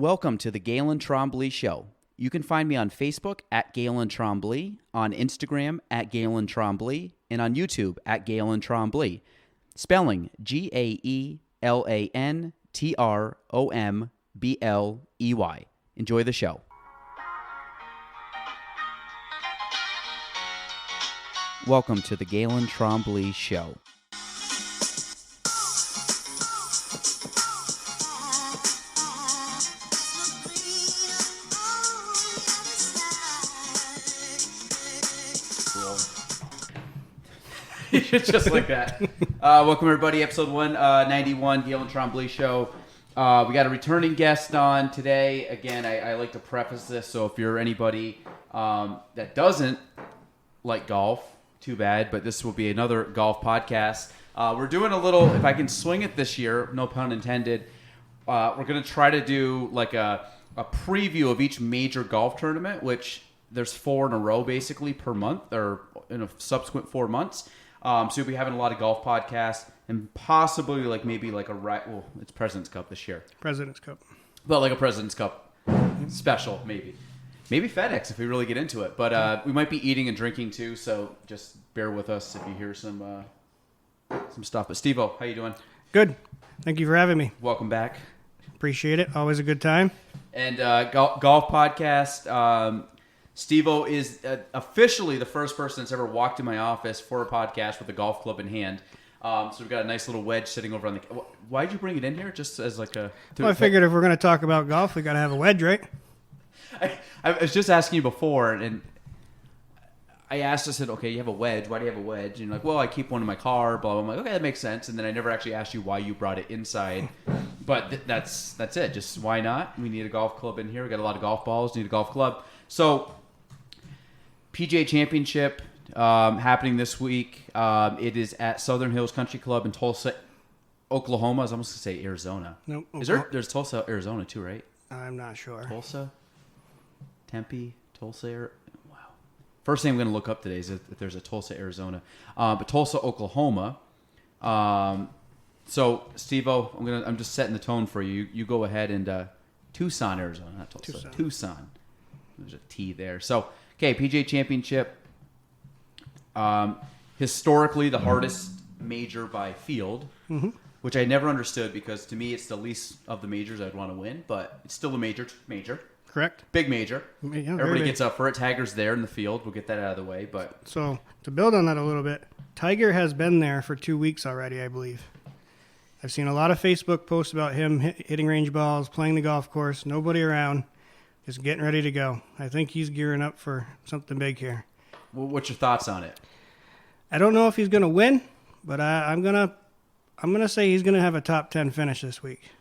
Welcome to the Galen Trombley Show. You can find me on Facebook at Galen Trombley, on Instagram at Galen Trombley, and on YouTube at Galen Trombley. Spelling GaelanTrombley. Enjoy the show. Welcome to the Galen Trombley Show. Just like that. Welcome, everybody. Episode 191, Galen Trombley Show. We got a returning guest on today. Again, I like to preface this, so if you're anybody that doesn't like golf, too bad, but this will be another golf podcast. We're doing a little, if I can swing it this year, no pun intended, we're going to try to do like a preview of each major golf tournament, which there's 4 in a row basically per month or in a subsequent 4 months. So you'll be having a lot of golf podcasts and possibly it's President's Cup this year. President's Cup. But like a President's Cup special, maybe. Maybe FedEx if we really get into it. But we might be eating and drinking too, so just bear with us if you hear some stuff. But Steve-O, how you doing? Good. Thank you for having me. Welcome back. Appreciate it. Always a good time. And golf podcast. Steve-O is officially the first person that's ever walked in my office for a podcast with a golf club in hand. So we've got a nice little wedge sitting over on the... Why did you bring it in here? Just as like a... Well, I figured if we're going to talk about golf, we got to have a wedge, right? I was just asking you before, and I said, okay, you have a wedge. Why do you have a wedge? And you're like, well, I keep one in my car, blah, blah. I'm like, okay, that makes sense. And then I never actually asked you why you brought it inside. But that's it. Just why not? We need a golf club in here. We got a lot of golf balls. Need a golf club. So... PGA Championship happening this week. It is at Southern Hills Country Club in Tulsa, Oklahoma. I was almost going to say Arizona. Nope. There's Tulsa, Arizona too, right? I'm not sure. Tulsa? Tempe? Tulsa? Wow. First thing I'm going to look up today is if there's a Tulsa, Arizona. But Tulsa, Oklahoma. So, Steve-O, I'm just setting the tone for you. You go ahead and Tucson, Arizona, not Tulsa. Tucson. There's a T there. So, okay, PGA Championship. Historically, the hardest major by field, which I never understood because to me it's the least of the majors I'd want to win, but it's still a major. Correct. Big major. Yeah, everybody gets up for it. Tiger's there in the field. We'll get that out of the way. But so to build on that a little bit, Tiger has been there for 2 weeks already, I believe. I've seen a lot of Facebook posts about him hitting range balls, playing the golf course, nobody around. Just getting ready to go. I think he's gearing up for something big here. Well, what's your thoughts on it? I don't know if he's going to win, but I'm gonna say he's going to have a top 10 finish this week.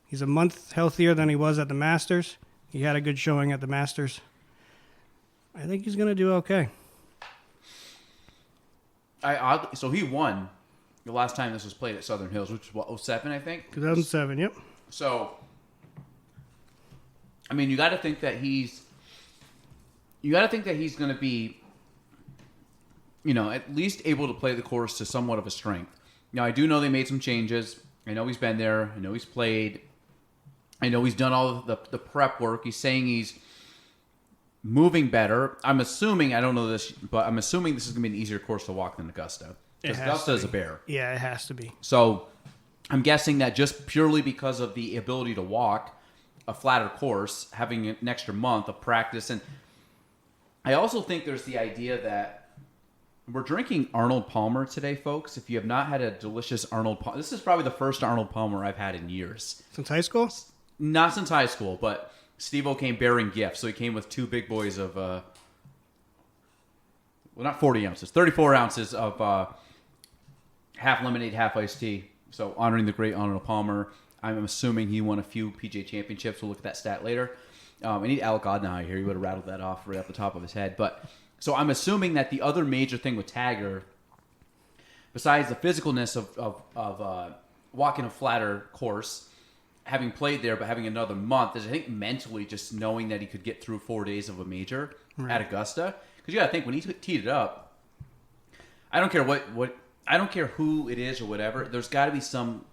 He's a month healthier than he was at the Masters. He had a good showing at the Masters. I think he's going to do okay. So he won the last time this was played at Southern Hills, which was 2007, I think? 2007, yep. So... I mean, you got to think that he's going to be, at least able to play the course to somewhat of a strength. Now, I do know they made some changes. I know he's been there. I know he's played. I know he's done all of the prep work. He's saying he's moving better. I'm assuming, I don't know this, but I'm assuming this is going to be an easier course to walk than Augusta. Because Augusta is a bear. Yeah, it has to be. So, I'm guessing that just purely because of the ability to walk a flatter course, having an extra month of practice. And I also think there's the idea that we're drinking Arnold Palmer today, folks. If you have not had a delicious Arnold Palmer, this is probably the first Arnold Palmer I've had in years. Since high school? Not since high school, but Steve-O came bearing gifts. So he came with 2 big boys of, not 40 ounces, 34 ounces of half lemonade, half iced tea. So honoring the great Arnold Palmer. I'm assuming he won a few PGA Championships. We'll look at that stat later. I need Alec Odnau here. He would have rattled that off right off the top of his head. But so I'm assuming that the other major thing with Tiger, besides the physicalness of walking a flatter course, having played there but having another month, is I think mentally just knowing that he could get through 4 days of a major at Augusta. Because you got to think when he teed it up, I don't care what I don't care who it is or whatever. There's got to be some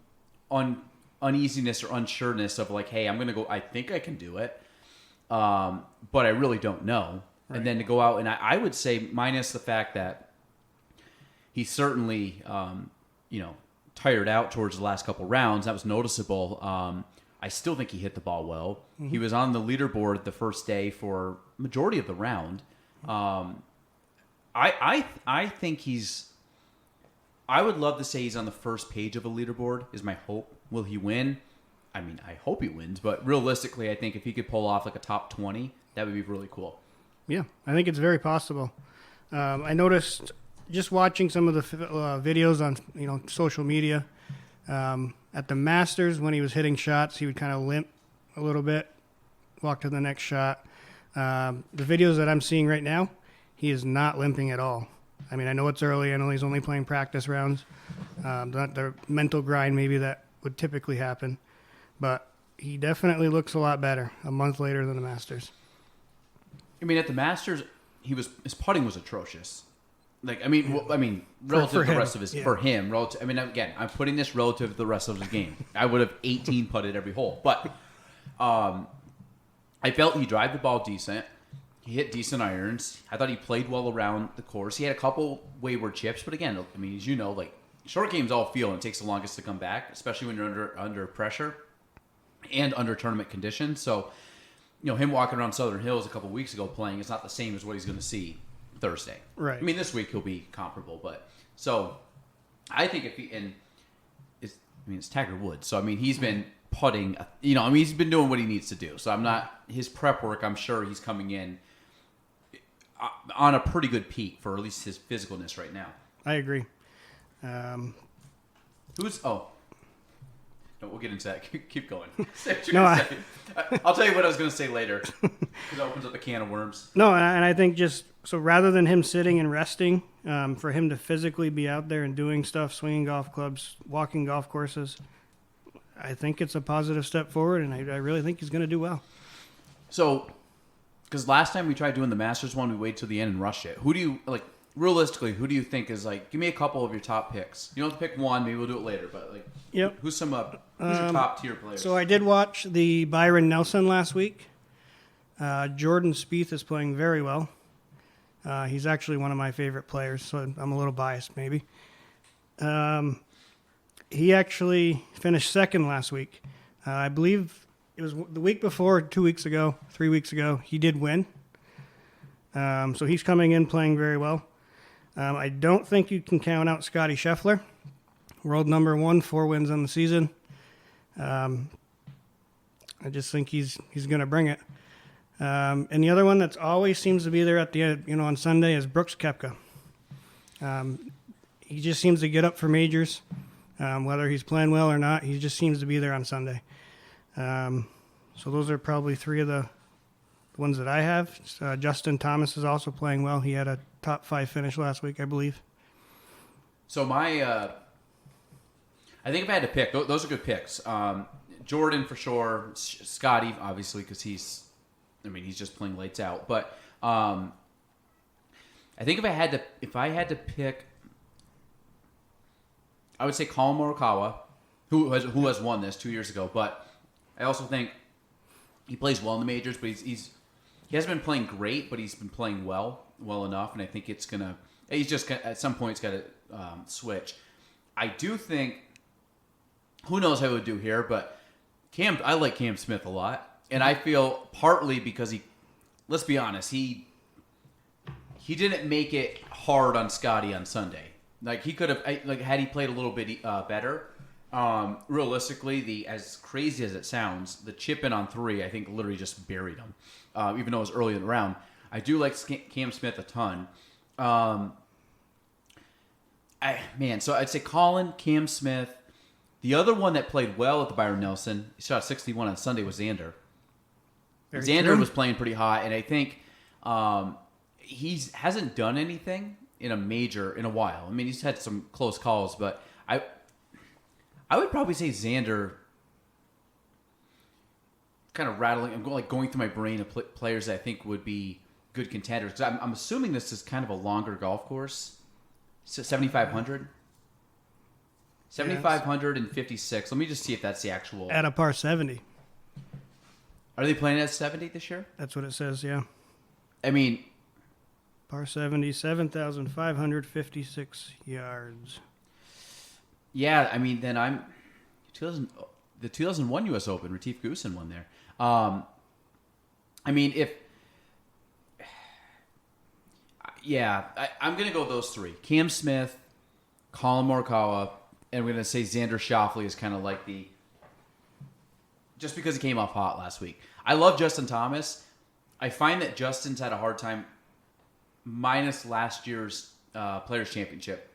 uneasiness or unsureness of like, hey, I'm going to go, I think I can do it, but I really don't know. Right. And then to go out, and I would say minus the fact that he certainly, tired out towards the last couple rounds. That was noticeable. I still think he hit the ball well. Mm-hmm. He was on the leaderboard the first day for majority of the round. I think I would love to say he's on the first page of a leaderboard is my hope. Will he win? I mean, I hope he wins, but realistically, I think if he could pull off like a top 20, that would be really cool. Yeah, I think it's very possible. I noticed just watching some of the videos on social media, at the Masters when he was hitting shots, he would kind of limp a little bit, walk to the next shot. The videos that I'm seeing right now, he is not limping at all. I mean, I know it's early. I know he's only playing practice rounds. Not the mental grind maybe that would typically happen. But he definitely looks a lot better a month later than the Masters. I mean, at the Masters, his putting was atrocious. Relative to the rest of his for him. Relative, again, I'm putting this relative to the rest of his game. I would have 18 putted every hole, but I felt he drive the ball decent. He hit decent irons. I thought he played well around the course. He had a couple wayward chips, but again, as you know, like short games all feel, and it takes the longest to come back, especially when you're under pressure and under tournament conditions. So, him walking around Southern Hills a couple weeks ago playing is not the same as what he's going to see Thursday. Right. This week he'll be comparable, but so I think it's Tiger Woods. So he's been putting. He's been doing what he needs to do. So I'm not his prep work. I'm sure he's coming in on a pretty good peak for at least his physicalness right now. I agree. No, we'll get into that. Keep going. I'll tell you what I was going to say later. Because that opens up a can of worms. No, and I think so rather than him sitting and resting, for him to physically be out there and doing stuff, swinging golf clubs, walking golf courses, I think it's a positive step forward, and I really think he's going to do well. So, because last time we tried doing the Masters one, we waited till the end and rushed it. Realistically, who do you think is give me a couple of your top picks? You don't have to pick one, maybe we'll do it later, but yep. Who's your top tier players? So I did watch the Byron Nelson last week. Jordan Spieth is playing very well. He's actually one of my favorite players, so I'm a little biased maybe. He actually finished second last week. I believe it was the week before, 2 weeks ago, 3 weeks ago, he did win. So he's coming in playing very well. I don't think you can count out Scotty Scheffler, world number 1, 4 wins on the season. I just think he's going to bring it. And the other one that's always seems to be there at the end, on Sunday is Brooks Koepka. He just seems to get up for majors, whether he's playing well or not. He just seems to be there on Sunday. So those are probably 3 of the ones that I have. Justin Thomas is also playing well. He had a top 5 finish last week, I believe. So I think if I had to pick, those are good picks. Jordan for sure. Scotty, obviously, because he's just playing lights out. But I think if I had to pick, I would say Colin Morikawa, who has won this 2 years ago. But I also think he plays well in the majors, but he hasn't been playing great, but he's been playing well enough, and I think he's just at some point he's got to switch. I do think, who knows how he would do here, but I like Cam Smith a lot, and I feel partly because let's be honest, he didn't make it hard on Scotty on Sunday. He could have, had he played a little bit better. Realistically, as crazy as it sounds, the chip in on 3, I think literally just buried him. Even though it was early in the round, I do like Cam Smith a ton. So I'd say Colin, Cam Smith. The other one that played well at the Byron Nelson, he shot 61 on Sunday, was Xander. Xander was playing pretty hot, and I think he hasn't done anything in a major in a while. He's had some close calls, but I would probably say Xander, kind of rattling. I'm going through my brain of players that I think would be good contenders. Because I'm assuming this is kind of a longer golf course, 7,500. 7,556. Let me just see if that's the actual. At a par 70. Are they playing at 70 this year? That's what it says, yeah. I mean, Par 70, 7,556 yards. yeah. I mean, then I'm 2001 U.S. Open. Retief Goosen won there. I mean, I'm gonna go with those three: Cam Smith, Colin Morikawa, and we're gonna say Xander Schauffele is kind of like just because he came off hot last week. I love Justin Thomas. I find that Justin's had a hard time minus last year's Players' Championship.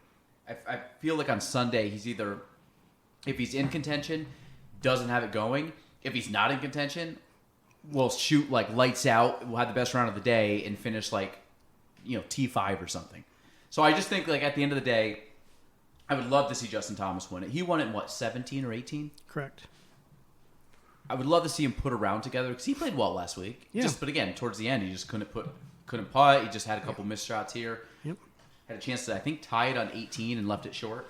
I feel like on Sunday he's either, if he's in contention, doesn't have it going. If he's not in contention, will shoot like lights out, will have the best round of the day, and finish like, T5 or something. So I just think like at the end of the day, I would love to see Justin Thomas win it. He won it in what, 17 or 18? Correct. I would love to see him put a round together because he played well last week. Yeah. But again, towards the end, he just couldn't putt. He just had a couple missed shots here. Yep. Had a chance to, I think, tie it on 18 and left it short.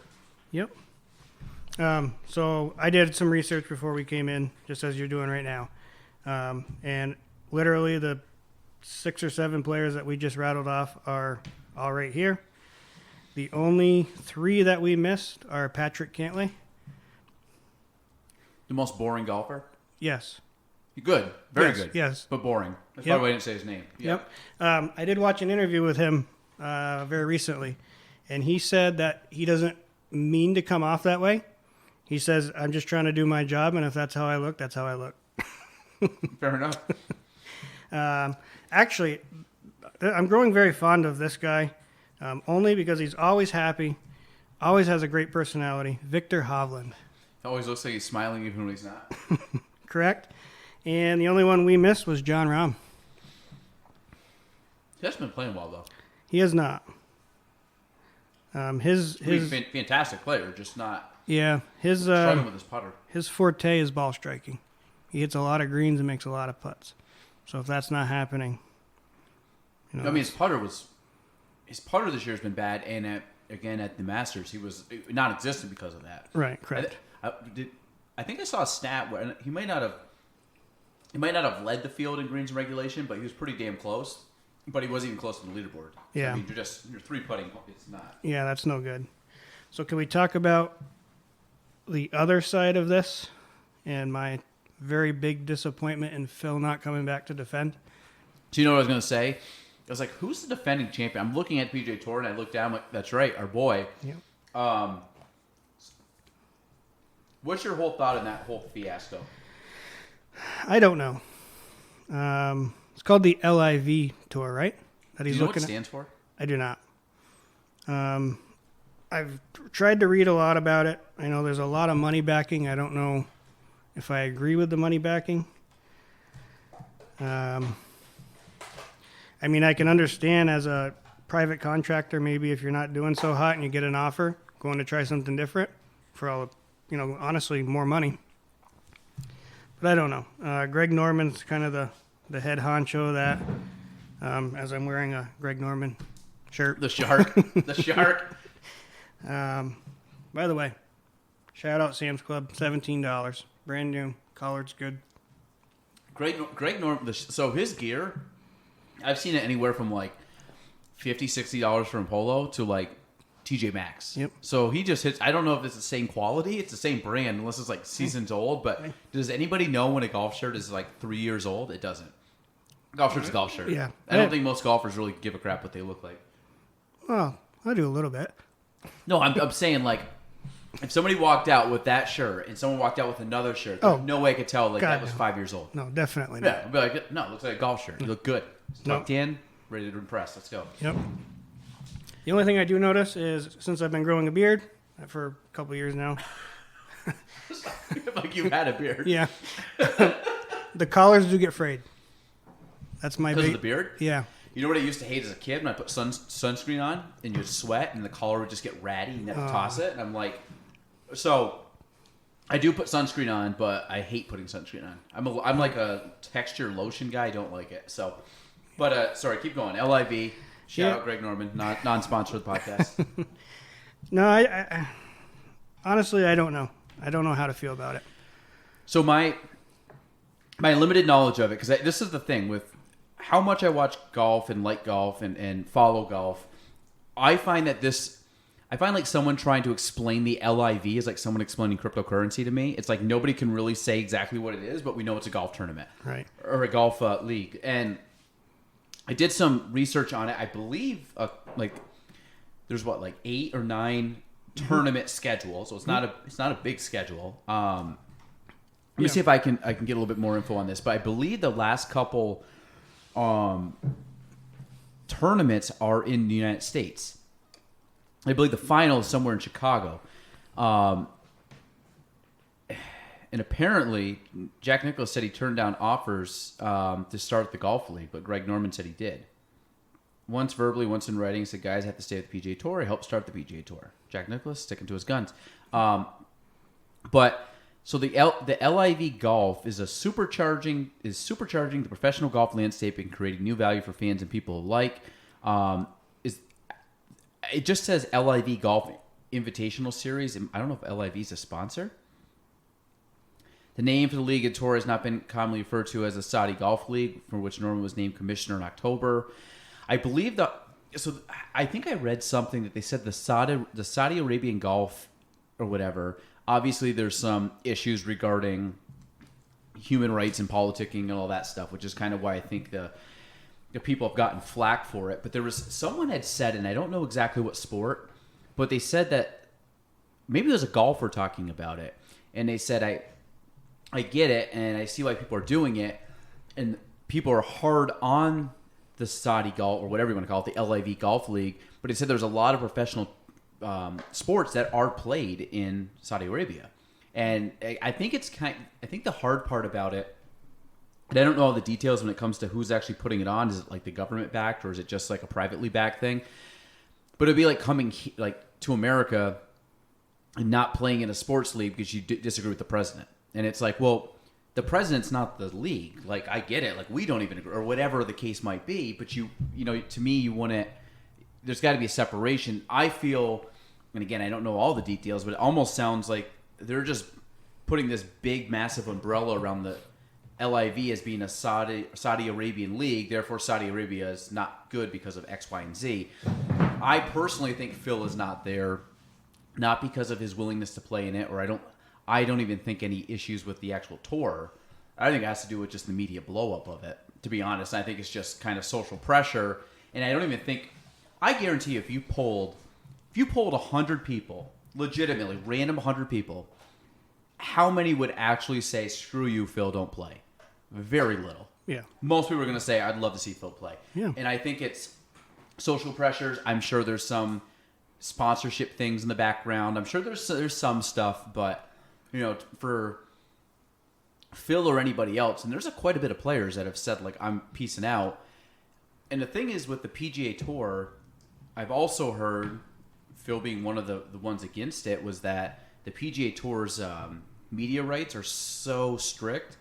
Yep. So I did some research before we came in, just as you're doing right now. And literally the 6 or 7 players that we just rattled off are all right here. The only 3 that we missed are Patrick Cantlay. The most boring golfer? Yes. Good. Very Yes, good. yes. But boring. That's Yep. probably why I didn't say his name. Yep. I did watch an interview with him very recently, and he said that he doesn't mean to come off that way. He says, I'm just trying to do my job, and if that's how I look, that's how I look. Fair enough. Actually, I'm growing very fond of this guy, only because he's always happy, always has a great personality. Victor Hovland. Always looks like he's smiling even when he's not. Correct? And the only one we missed was John Rahm. He hasn't been playing well, though. He has not. He's a fantastic player, just not struggling with his putter. His forte is ball striking. He hits a lot of greens and makes a lot of putts. So if that's not happening, I mean, his putter this year has been bad, and again at the Masters, he was non-existent because of that. Right, correct. I think I saw a stat where he might not have led the field in greens and regulation, but he was pretty damn close. But he wasn't even close to the leaderboard. Yeah. I mean, you're 3-putting. It's not. Yeah, that's no good. So can we talk about the other side of this and my very big disappointment in Phil not coming back to defend? Do you know what I was going to say? I was like, who's the defending champion? I'm looking at PJ Tour, and I look down, like, that's right, our boy. Yep. What's your whole thought on that whole fiasco? I don't know. It's called the LIV Tour, right? That he's Do you know what looking it stands for? I do not. I've tried to read a lot about it. I know there's a lot of money backing. I don't know if I agree with the money backing. I mean, I can understand as a private contractor, maybe if you're not doing so hot and you get an offer, going to try something different for all, honestly, more money. But I don't know. Greg Norman's kind of the head honcho of that, as I'm wearing a Greg Norman shirt. The Shark. The Shark. By the way, shout out Sam's Club, $17. Brand new. Collar's good. Greg Norman. So his gear, I've seen it anywhere from like $50, $60 from Polo to like TJ Maxx. Yep. So he just hits. I don't know if it's the same quality. It's the same brand, unless it's like seasons old. But does anybody know when a golf shirt is like 3 years old? It doesn't. Golf shirt's a golf shirt. Yeah. I don't think most golfers really give a crap what they look like. Well, I do a little bit. No, I'm saying like, if somebody walked out with that shirt and someone walked out with another shirt, there's no way I could tell like God, that was 5 years old. No, definitely Yeah, not. I'd be like, no, it looks like a golf shirt. You look good. It's tucked in, ready to impress. Let's go. Yep. The only thing I do notice is since I've been growing a beard for a couple of years now. Like you've had a beard. Yeah. The collars do get frayed. That's my Because big... of the beard? Yeah. You know what I used to hate as a kid when I put sunscreen on and you'd sweat and the collar would just get ratty and you have to toss it? And I'm like... So, I do put sunscreen on, but I hate putting sunscreen on. I'm like a texture lotion guy. I don't like it. So, but sorry, keep going. LIV. Shout out Greg Norman, non-sponsor of the podcast. No, Honestly, I don't know. I don't know how to feel about it. So my limited knowledge of it, because this is the thing with how much I watch golf and like golf and follow golf, I find like someone trying to explain the LIV is like someone explaining cryptocurrency to me. It's like nobody can really say exactly what it is, but we know it's a golf tournament, right? Or a golf league. And I did some research on it. I believe there's 8 or 9 tournament schedules, so it's not a big schedule. Let me see if I can get a little bit more info on this, but I believe the last couple tournaments are in the United States. I believe the final is somewhere in Chicago. And apparently, Jack Nicklaus said he turned down offers to start the golf league, but Greg Norman said he did. Once verbally, once in writing, he said guys have to stay with the PGA Tour. He helped start the PGA Tour. Jack Nicklaus sticking to his guns. But so the LIV Golf is supercharging the professional golf landscape and creating new value for fans and people alike. It just says LIV Golf Invitational Series. I don't know if LIV is a sponsor. The name for the league and tour has not been commonly referred to as the Saudi Golf League, for which Norman was named commissioner in October. I believe I think I read something that they said the Saudi Arabian Golf or whatever. Obviously, there's some issues regarding human rights and politicking and all that stuff, which is kind of why I think the people have gotten flack for it. But someone had said, and I don't know exactly what sport, but they said that maybe there's a golfer talking about it, and they said, I get it, and I see why people are doing it, and people are hard on the Saudi Golf, or whatever you want to call it, the LIV Golf League, but he said there's a lot of professional sports that are played in Saudi Arabia. And I think I think the hard part about it, and I don't know all the details when it comes to who's actually putting it on. Is it like the government backed, or is it just like a privately backed thing? But it'd be like coming to America and not playing in a sports league because you disagree with the president. And it's like, well, the president's not the league. Like, I get it. Like, we don't even agree, or whatever the case might be. But you know, to me, you want to. There's got to be a separation. I feel, and again, I don't know all the details, but it almost sounds like they're just putting this big, massive umbrella around the LIV as being a Saudi Arabian league. Therefore, Saudi Arabia is not good because of X, Y, and Z. I personally think Phil is not there, not because of his willingness to play in it, or I don't even think any issues with the actual tour. I think it has to do with just the media blow-up of it, to be honest. I think it's just kind of social pressure, and I don't even think. I guarantee you, if you polled 100 people, legitimately random 100 people, how many would actually say, "Screw you, Phil, don't play"? Very little. Yeah. Most people are going to say, "I'd love to see Phil play." Yeah. And I think it's social pressures. I'm sure there's some sponsorship things in the background. I'm sure there's some stuff, but you know, for Phil or anybody else, and there's quite a bit of players that have said, like, I'm peacing out. And the thing is, with the PGA Tour, I've also heard, Phil being one of the ones against it, was that the PGA Tour's media rights are so strict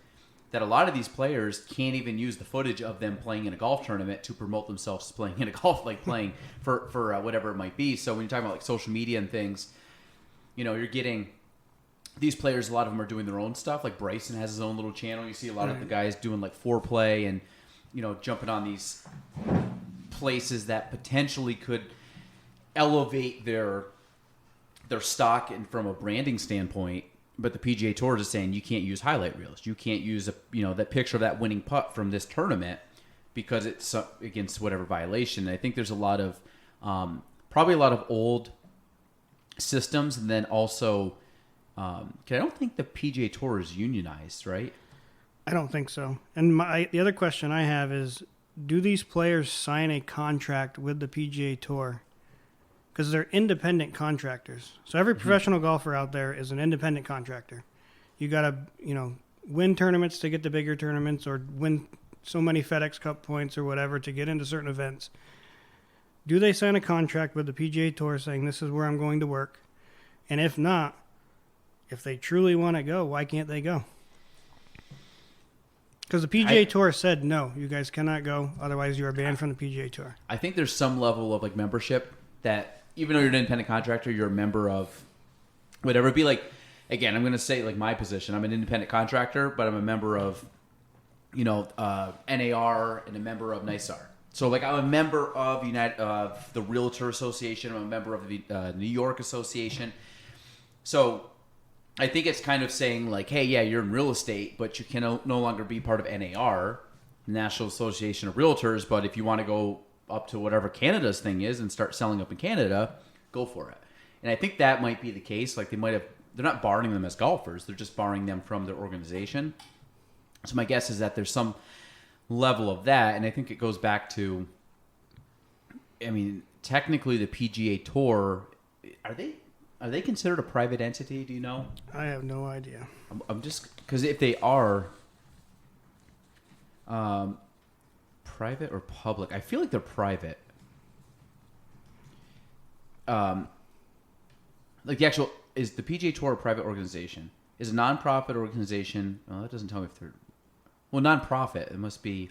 that a lot of these players can't even use the footage of them playing in a golf tournament to promote themselves playing in a golf, like playing for whatever it might be. So when you're talking about like social media and things, you know, you're getting these players, a lot of them are doing their own stuff. Like Bryson has his own little channel. You see a lot of the guys doing like foreplay and, you know, jumping on these places that potentially could elevate their stock and from a branding standpoint. But the PGA Tour is just saying you can't use highlight reels. You can't use that picture of that winning putt from this tournament because it's against whatever violation. And I think there's a lot of probably a lot of old systems, and then also. I don't think the PGA Tour is unionized, right? I don't think so. And the other question I have is, do these players sign a contract with the PGA Tour? Because they're independent contractors. So every professional golfer out there is an independent contractor. You got to, win tournaments to get to bigger tournaments, or win so many FedEx Cup points or whatever to get into certain events. Do they sign a contract with the PGA Tour saying this is where I'm going to work? And if not, if they truly want to go, why can't they go? Because the PGA Tour said, no, you guys cannot go. Otherwise, you are banned from the PGA Tour. I think there's some level of like membership that even though you're an independent contractor, you're a member of whatever. It'd be like, again, I'm going to say like my position. I'm an independent contractor, but I'm a member of, NAR and a member of NYSAR. So like I'm a member of the Realtor Association. I'm a member of the New York Association. So I think it's kind of saying like, hey, yeah, you're in real estate, but you can no longer be part of NAR, National Association of Realtors. But if you want to go up to whatever Canada's thing is and start selling up in Canada, go for it. And I think that might be the case. Like they're not barring them as golfers. They're just barring them from their organization. So my guess is that there's some level of that. And I think it goes back to, I mean, technically the PGA Tour, are they considered a private entity? Do you know? I have no idea. I'm just, because if they are private or public, I feel like they're private. Like the actual, is the PGA Tour a private organization? Is a nonprofit organization? Well, that doesn't tell me if they're, well, nonprofit. It must be.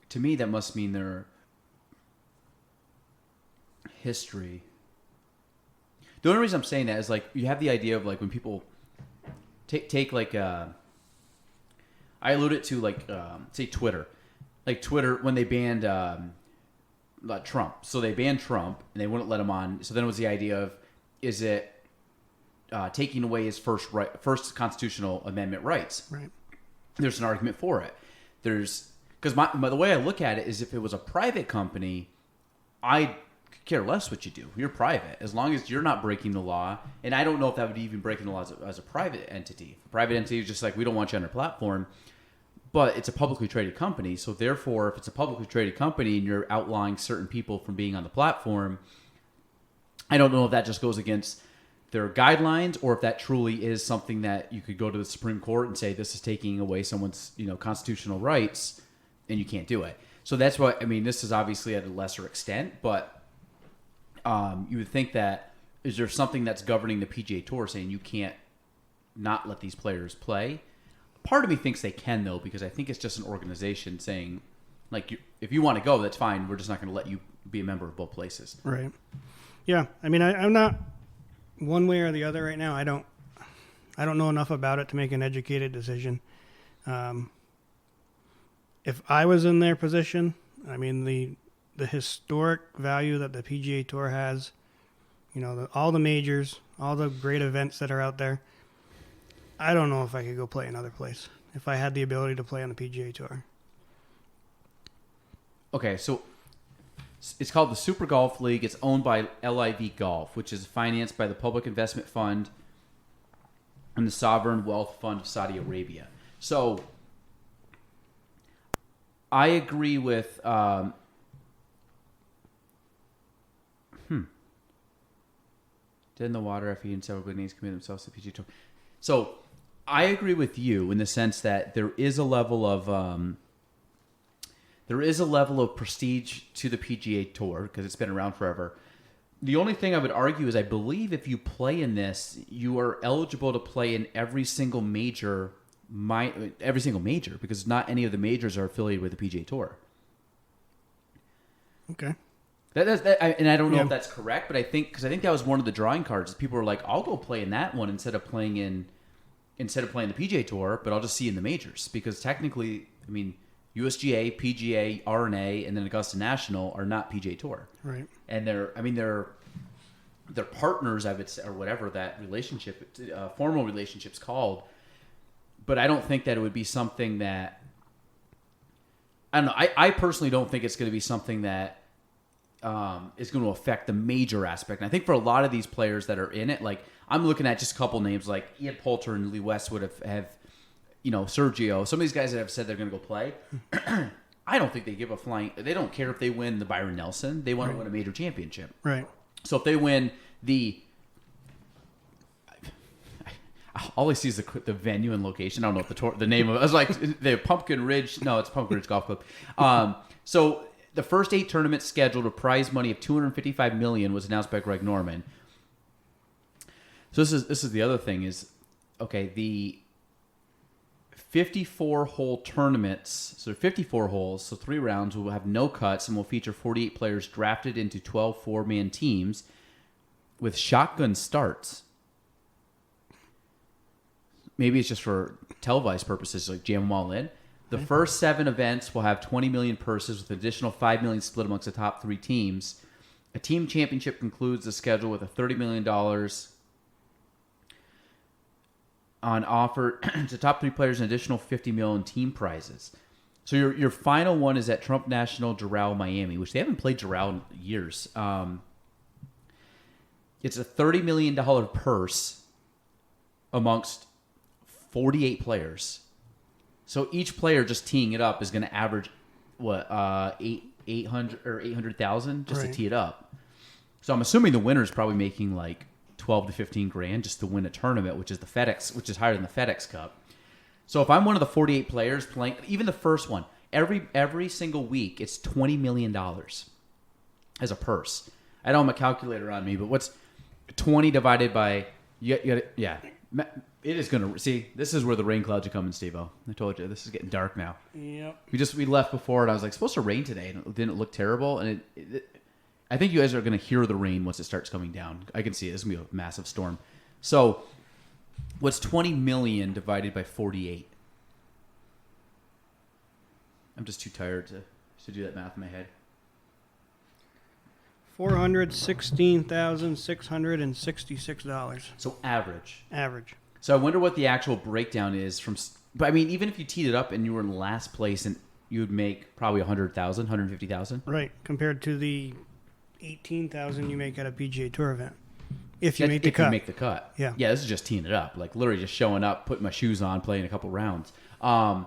To me, that must mean their history. The only reason I'm saying that is like you have the idea of like when people take like I alluded to like say Twitter, like Twitter when they banned Trump. So they banned Trump and they wouldn't let him on. So then it was the idea of is it taking away his first constitutional amendment rights? Right. There's an argument for it. Because the way I look at it is if it was a private company, I care less what you do. You're private. As long as you're not breaking the law, and I don't know if that would even breaking the law as a private entity. A private entity is just like, we don't want you on our platform, but it's a publicly traded company. So therefore, if it's a publicly traded company and you're outlawing certain people from being on the platform, I don't know if that just goes against their guidelines or if that truly is something that you could go to the Supreme Court and say this is taking away someone's constitutional rights and you can't do it. So that's what I mean. This is obviously at a lesser extent, but you would think that is there something that's governing the PGA Tour saying you can't not let these players play? Part of me thinks they can though, because I think it's just an organization saying like if you want to go, that's fine. We're just not going to let you be a member of both places. Right. Yeah. I mean, I'm not one way or the other right now. I don't know enough about it to make an educated decision. If I was in their position, I mean, the historic value that the PGA Tour has, all the majors, all the great events that are out there, I don't know if I could go play another place if I had the ability to play on the PGA Tour. Okay, so it's called the Super Golf League. It's owned by LIV Golf, which is financed by the Public Investment Fund and the Sovereign Wealth Fund of Saudi Arabia. So I agree with Dead in the water after he and several good names committed themselves to the PGA Tour. So I agree with you in the sense that there is a level of prestige to the PGA Tour because it's been around forever. The only thing I would argue is I believe if you play in this, you are eligible to play in every single major because not any of the majors are affiliated with the PGA Tour. Okay. And I don't know if that's correct, but I think that was one of the drawing cards. People were like, "I'll go play in that one instead of playing the PGA Tour, but I'll just see in the majors." Because technically, I mean, USGA, PGA, R&A, and then Augusta National are not PGA Tour, right? And they're partners, I would say, or whatever that relationship, formal relationship's called. But I don't think that it would be something that I don't know. I personally don't think it's going to be something that is going to affect the major aspect. And I think for a lot of these players that are in it, like I'm looking at just a couple names like Ian Poulter and Lee Westwood have Sergio. Some of these guys that have said they're going to go play. I don't think they give a flying. They don't care if they win the Byron Nelson. They want to win a major championship. Right. So if they win I always see the venue and location. I don't know if the name of it. I was like the Pumpkin Ridge. No, it's Pumpkin Ridge Golf Club. So the first 8 tournaments scheduled, a prize money of $255 million was announced by Greg Norman. So this is the other thing is, okay, the 54-hole tournaments, so 54 holes, so 3 rounds will have no cuts and will feature 48 players drafted into 12 4-man teams with shotgun starts. Maybe it's just for televised purposes, like jam them all in. The first 7 events will have 20 million purses with an additional 5 million split amongst the top 3 teams. A team championship concludes the schedule with a $30 million on offer to top 3 players and additional 50 million team prizes. So your final one is at Trump National Doral, Miami, which they haven't played Doral in years. It's a $30 million purse amongst 48 players. So each player just teeing it up is going to average what 800 or 800,000 just to tee it up. So I'm assuming the winner is probably making like 12 to 15 grand just to win a tournament, which is the FedEx, which is higher than the FedEx Cup. So if I'm one of the 48 players playing, even the first one, every single week it's $20 million as a purse. I don't have a calculator on me, but what's 20 divided by yeah. It is going to... See, this is where the rain clouds are coming, Steve-O. I told you, this is getting dark now. Yep. We left before, and I was like, supposed to rain today, and it didn't look terrible. And I think you guys are going to hear the rain once it starts coming down. I can see it. It's going to be a massive storm. So, what's 20 million divided by 48? I'm just too tired to do that math in my head. $416,666. So, average. Average. So I wonder what the actual breakdown is from. But I mean, even if you teed it up and you were in last place, and you would make probably 100,000, 150,000. Right, compared to the 18,000 you make at a PGA Tour event, if you make the cut. You make the cut. Yeah. Yeah. This is just teeing it up, like literally just showing up, putting my shoes on, playing a couple rounds. So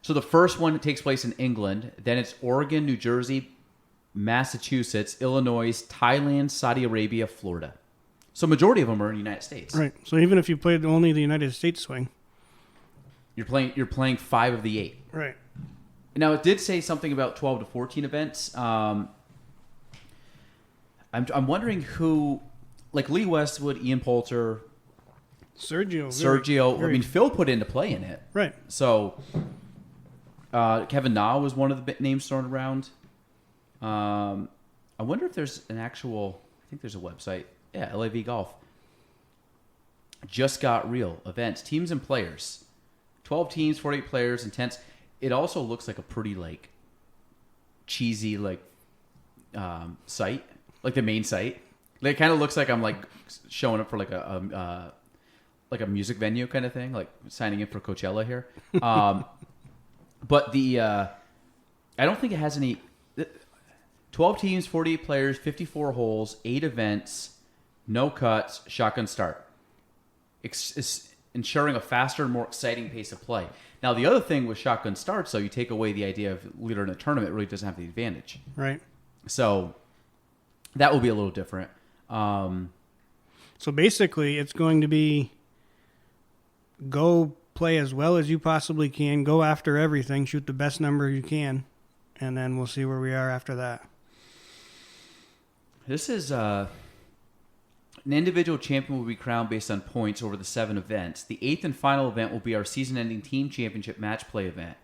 the first one takes place in England. Then it's Oregon, New Jersey, Massachusetts, Illinois, Thailand, Saudi Arabia, Florida. So majority of them are in the United States. Right. So even if you played only the United States swing, you're playing 5 of the 8. Right. Now it did say something about 12 to 14 events. I'm wondering who, like Lee Westwood, Ian Poulter, Sergio. I mean, Phil put into play in it. Right. So Kevin Na was one of the names thrown around. I wonder if there's an actual. I think there's a website. Yeah, LAV Golf. Just Got Real events, teams and players. 12 teams, 48 players, intense. It also looks like a pretty like cheesy like site, like the main site. Like, it kind of looks like I'm like showing up for like a music venue kind of thing, like signing in for Coachella here. But the I don't think it has any. 12 teams, 48 players, 54 holes, 8 events. No cuts, shotgun start. It's ensuring a faster and more exciting pace of play. Now, the other thing with shotgun starts, though, you take away the idea of leader in a tournament really doesn't have the advantage. Right. So that will be a little different. So basically, it's going to be go play as well as you possibly can, go after everything, shoot the best number you can, and then we'll see where we are after that. This is... An individual champion will be crowned based on points over the 7 events. The 8th and final event will be our season-ending team championship match play event.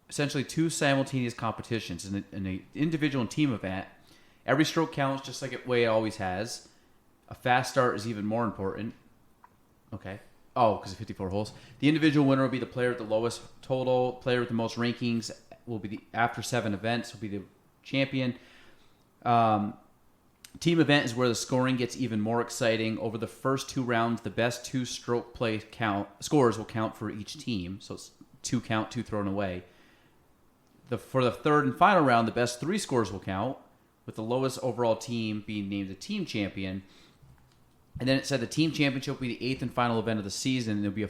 Essentially 2 simultaneous competitions. In an individual and team event, every stroke counts just like it always has. A fast start is even more important. Okay. Oh, because of 54 holes. The individual winner will be the player with the lowest total. Player with the most rankings will be after 7 events will be the champion. Team event is where the scoring gets even more exciting. Over the first 2 rounds, the best 2 stroke play scores will count for each team. So it's 2 count, 2 thrown away. For the third and final round, the best 3 scores will count, with the lowest overall team being named the team champion. And then it said the team championship will be the 8th and final event of the season. There'll be a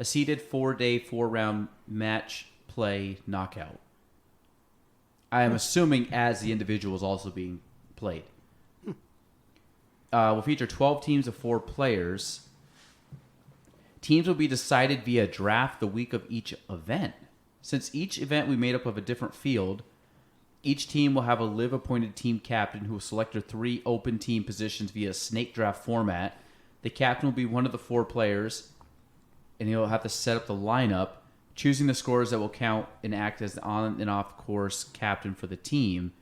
seeded 4-day, 4-round match play knockout. I am assuming as the individual is also being played. Will feature 12 teams of 4 players. Teams will be decided via draft the week of each event. Since each event will be made up of a different field, each team will have a live-appointed team captain who will select their 3 open team positions via a snake draft format. The captain will be one of the 4 players, and he'll have to set up the lineup, choosing the scores that will count and act as the on and off-course captain for the team.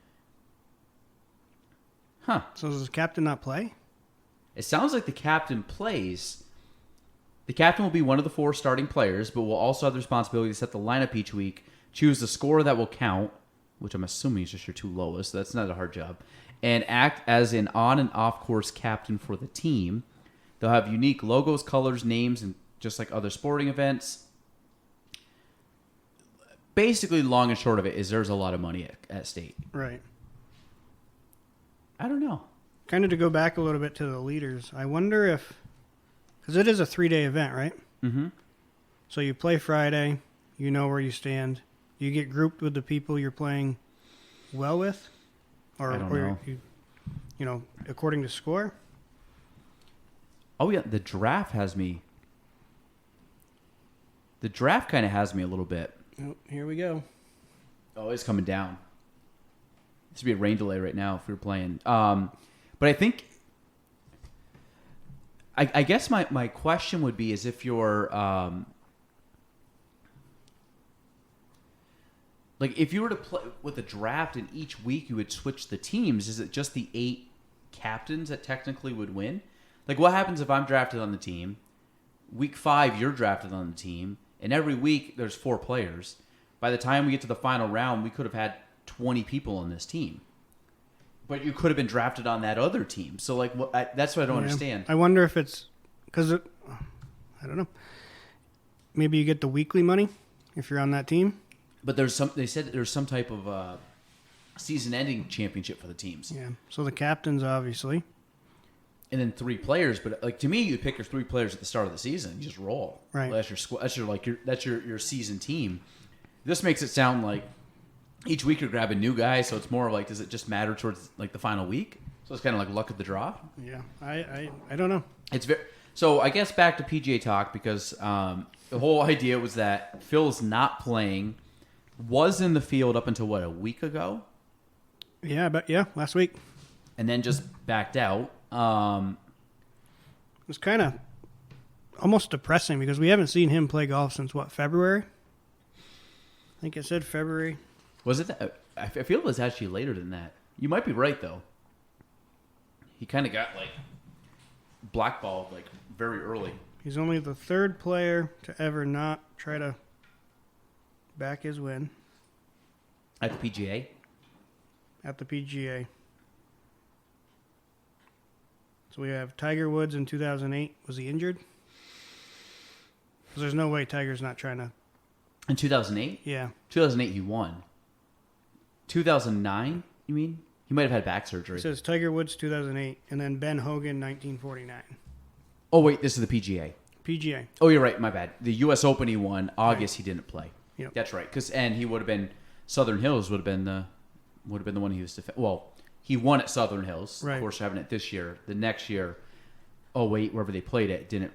Huh. So does the captain not play? It sounds like the captain plays. The captain will be one of the 4 starting players, but will also have the responsibility to set the lineup each week, choose the score that will count, which I'm assuming is just your 2 lowest. So that's not a hard job, and act as an on and off course captain for the team. They'll have unique logos, colors, names, and just like other sporting events. Basically, long and short of it is there's a lot of money at stake. Right. I don't know. Kind of to go back a little bit to the leaders, I wonder if, because it is a 3-day event, right? Mm-hmm. So you play Friday, you know where you stand. You get grouped with the people you're playing well with, or I don't know. You know, according to score. Oh yeah, the draft has me. The draft kind of has me a little bit. Oh, here we go. Oh, it's coming down. This would be a rain delay right now if we were playing. But I think, I guess my question would be is if you're, like if you were to play with a draft and each week you would switch the teams, is it just the 8 captains that technically would win? Like what happens if I'm drafted on the team, week 5 you're drafted on the team, and every week there's 4 players. By the time we get to the final round, we could have had 20 people on this team. But you could have been drafted on that other team. So, like, that's what I don't understand. I wonder if it's because I don't know. Maybe you get the weekly money if you're on that team. But they said there's some type of season-ending championship for the teams. Yeah. So the captains, obviously. And then 3 players, but like to me, you pick your 3 players at the start of the season. You just roll. Right. That's your squad. That's your season team. This makes it sound like each week you're grabbing new guys, so it's more like, does it just matter towards like the final week? So it's kind of like luck of the draw. Yeah. I don't know. It's very. So I guess back to PGA talk because the whole idea was that Phil's not playing, was in the field up until what, a week ago, Yeah, but yeah, last week. and then just backed out. It was kind of almost depressing because we haven't seen him play golf since what, February? I think it said February. Was it that? I feel it was actually later than that. You might be right though. He kind of got like blackballed like very early. He's only the 3rd player to ever not try to back his win At the PGA? at the PGA. So we have Tiger Woods in 2008. Was he injured? Because there's no way Tiger's not trying to. In 2008? Yeah. 2008 he won. 2009, you mean? He might have had back surgery. It says Tiger Woods 2008, and then Ben Hogan 1949. Oh, wait, this is the PGA. PGA. Oh, you're right. My bad. The U.S. Open he won. August he didn't play. Yep. That's right. And he would have been Southern Hills would have been the one he was well, he won at Southern Hills. Right. Of course, having it this year. The next year, oh wait, wherever they played it didn't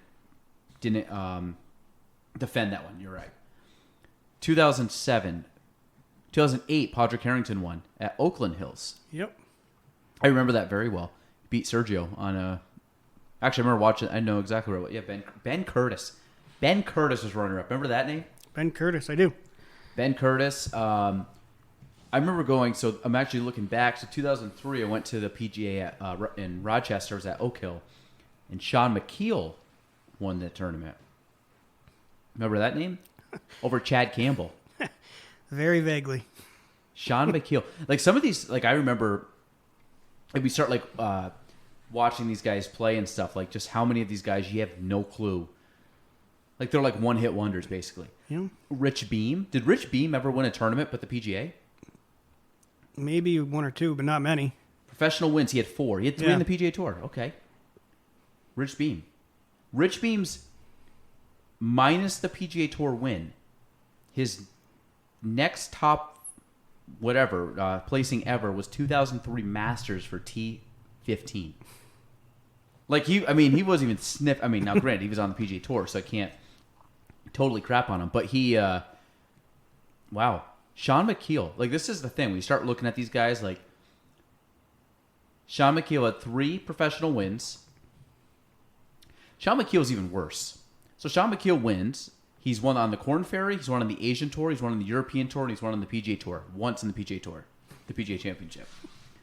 defend that one. You're right. 2007, 2008, Padraig Harrington won at Oakland Hills. Yep. I remember that very well. Beat Sergio on a. Actually, I remember watching. I know exactly where. Yeah, Ben Curtis. Ben Curtis was runner up. Remember that name? Ben Curtis, I do. Ben Curtis. I remember going. So I'm actually looking back. So 2003, I went to the PGA in Rochester. I was at Oak Hill, and Sean McKeel won that tournament. Remember that name? Over Chad Campbell. Very vaguely. Sean McKeel. Like some of these, like I remember, like we start like watching these guys play and stuff. Like just how many of these guys you have no clue. Like they're like one hit wonders basically. Yeah. Rich Beam. Did Rich Beam ever win a tournament but the PGA? Maybe 1 or 2, but not many. Professional wins. He had 4. He had 3 Yeah. in the PGA Tour. Okay. Rich Beam. Rich Beam's minus the PGA Tour win. His next top whatever placing ever was 2003 Masters for T15. Like he wasn't even sniff. I mean, now granted, he was on the PGA Tour, so I can't totally crap on him. But he, wow, Sean McKeel. Like this is the thing. When you start looking at these guys, like Sean McKeel had 3 professional wins. Sean McKeel's even worse. So Sean McKeel wins. He's won on the Korn Ferry. He's won on the Asian Tour. He's won on the European Tour. And he's won on the PGA Tour. Once in the PGA Tour, the PGA Championship.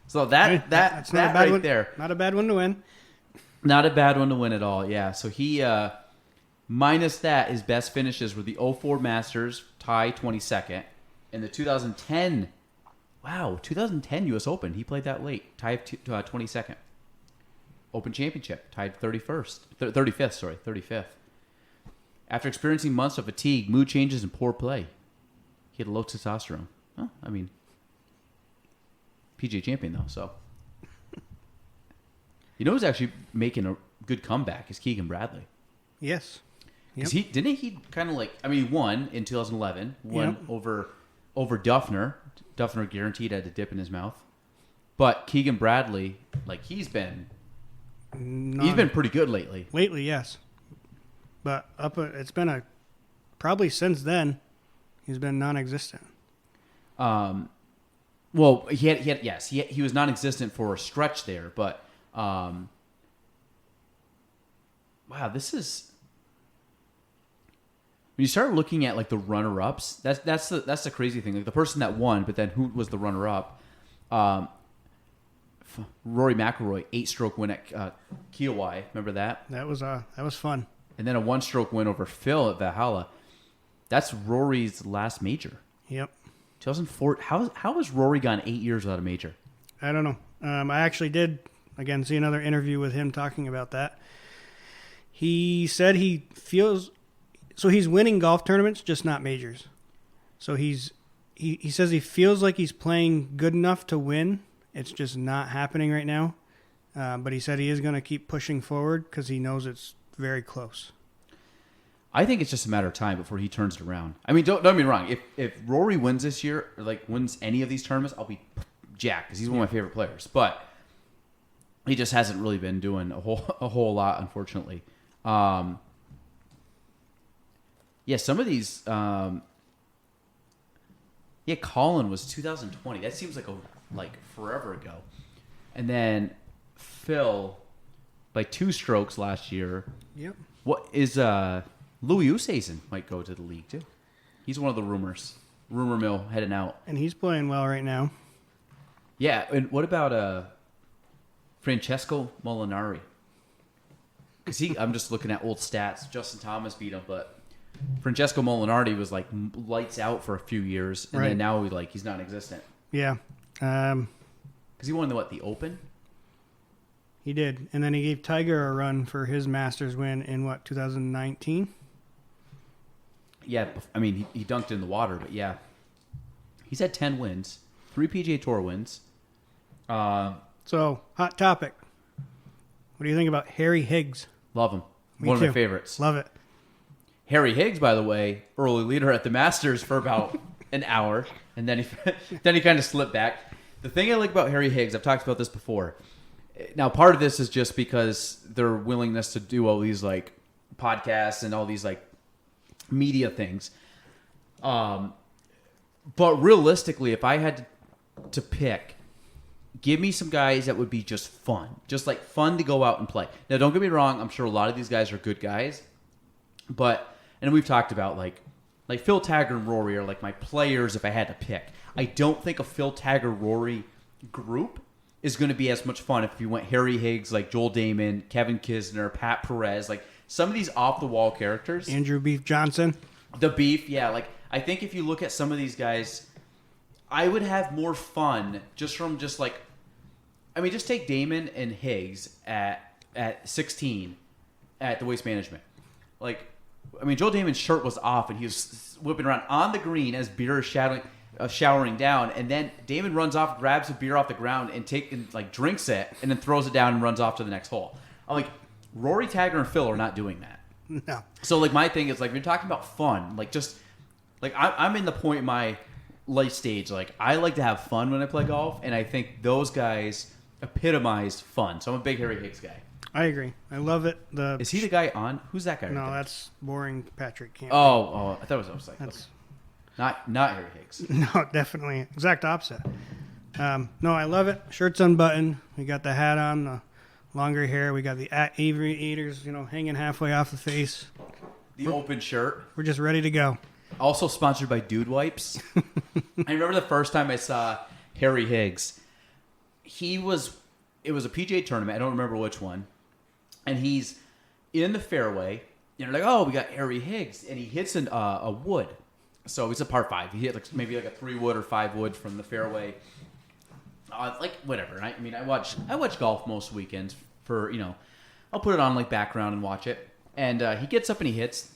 So That's not a bad right one, there. Not a bad one to win. Not a bad one to win at all. Yeah. So he minus that, his best finishes were the 04 Masters, tie 22nd, and the 2010. Wow, 2010 U.S. Open. He played that late, tied 22nd. Open Championship, tied 35th. After experiencing months of fatigue, mood changes, and poor play, he had low testosterone. Well, I mean, PGA champion though, so. You know who's actually making a good comeback is Keegan Bradley. Yes. Yep. Didn't he kind of like, I mean, he won in 2011, won over Duffner. Duffner guaranteed had a dip in his mouth. But Keegan Bradley, like he's been pretty good lately. Lately, yes. But it's been probably since then, he's been non-existent. Well, he was non-existent for a stretch there, but wow, this is when you start looking at like the runner-ups. That's the crazy thing. Like the person that won, but then who was the runner-up? Rory McIlroy, 8-stroke win at Kiawah. Remember that? That was fun. And then a 1-stroke win over Phil at Valhalla. That's Rory's last major. Yep. 2004. How has Rory gone 8 years without a major? I don't know. I actually did, again, see another interview with him talking about that. He said he feels... So he's winning golf tournaments, just not majors. So he says he feels like he's playing good enough to win. It's just not happening right now. But he said he is going to keep pushing forward because he knows it's very close. I think it's just a matter of time before he turns it around. I mean, don't get me wrong. If Rory wins this year, or like wins any of these tournaments, I'll be jacked because he's one of my favorite players. But he just hasn't really been doing a whole lot, unfortunately. Yeah, some of these. Yeah, Colin was 2020. That seems like forever ago. And then Phil, by 2 strokes last year. Yep. What is Louis Oosthuizen might go to the league too. He's one of the rumors. Rumor mill heading out. And he's playing well right now. Yeah, and what about Francesco Molinari? Because I'm just looking at old stats. Justin Thomas beat him, but Francesco Molinari was like lights out for a few years, and then now he's non-existent. Yeah. Because he won the Open? He did. And then he gave Tiger a run for his Masters win in 2019? Yeah, I mean, he dunked in the water, but yeah. He's had 10 wins, 3 PGA Tour wins. So, hot topic. What do you think about Harry Higgs? Love him. Me One too. of my favorites. Love it. Harry Higgs, by the way, early leader at the Masters for about an hour, and then he kind of slipped back. The thing I like about Harry Higgs, I've talked about this before. Now, part of this is just because their willingness to do all these like podcasts and all these like media things. But realistically, if I had to pick, give me some guys that would be just fun, just like fun to go out and play. Now, don't get me wrong. I'm sure a lot of these guys are good guys, and we've talked about like Phil Taggart and Rory are like my players if I had to pick. I don't think a Phil Taggart Rory group is going to be as much fun if you went Harry Higgs, like Joel Damon, Kevin Kisner, Pat Perez, like some of these off the wall characters. Andrew Beef Johnson. The Beef, yeah. Like I think if you look at some of these guys, I would have more fun just take Damon and Higgs at 16 at the Waste Management. Like, I mean, Joel Damon's shirt was off and he was whipping around on the green as beer is showering down, and then Damon runs off, grabs a beer off the ground and drinks it, and then throws it down and runs off to the next hole. I'm like, Rory, Taggart, and Phil are not doing that. No. So like my thing is like, you're talking about fun, like just like I'm in the point in my life stage, like I like to have fun when I play golf, and I think those guys epitomize fun. So I'm a big Harry Higgs guy. I agree. I love it. Is he the guy on? Who's that guy? No, right there? that's boring Patrick Campbell. Oh, I thought it was like That's not Harry Higgs. no, definitely exact opposite. No, I love it. Shirt's unbuttoned. We got the hat on, the longer hair. We got the Avery Eaters, hanging halfway off the face. The open shirt. We're just ready to go. Also sponsored by Dude Wipes. I remember the first time I saw Harry Higgs. It was a PGA tournament. I don't remember which one. and he's in the fairway. Like, oh, we got Harry Higgs, and he hits a wood. So it's a par 5. He hit maybe a 3 wood or 5 wood from the fairway. Whatever. I mean, I watch golf most weekends for I'll put it on like background and watch it. And he gets up and he hits,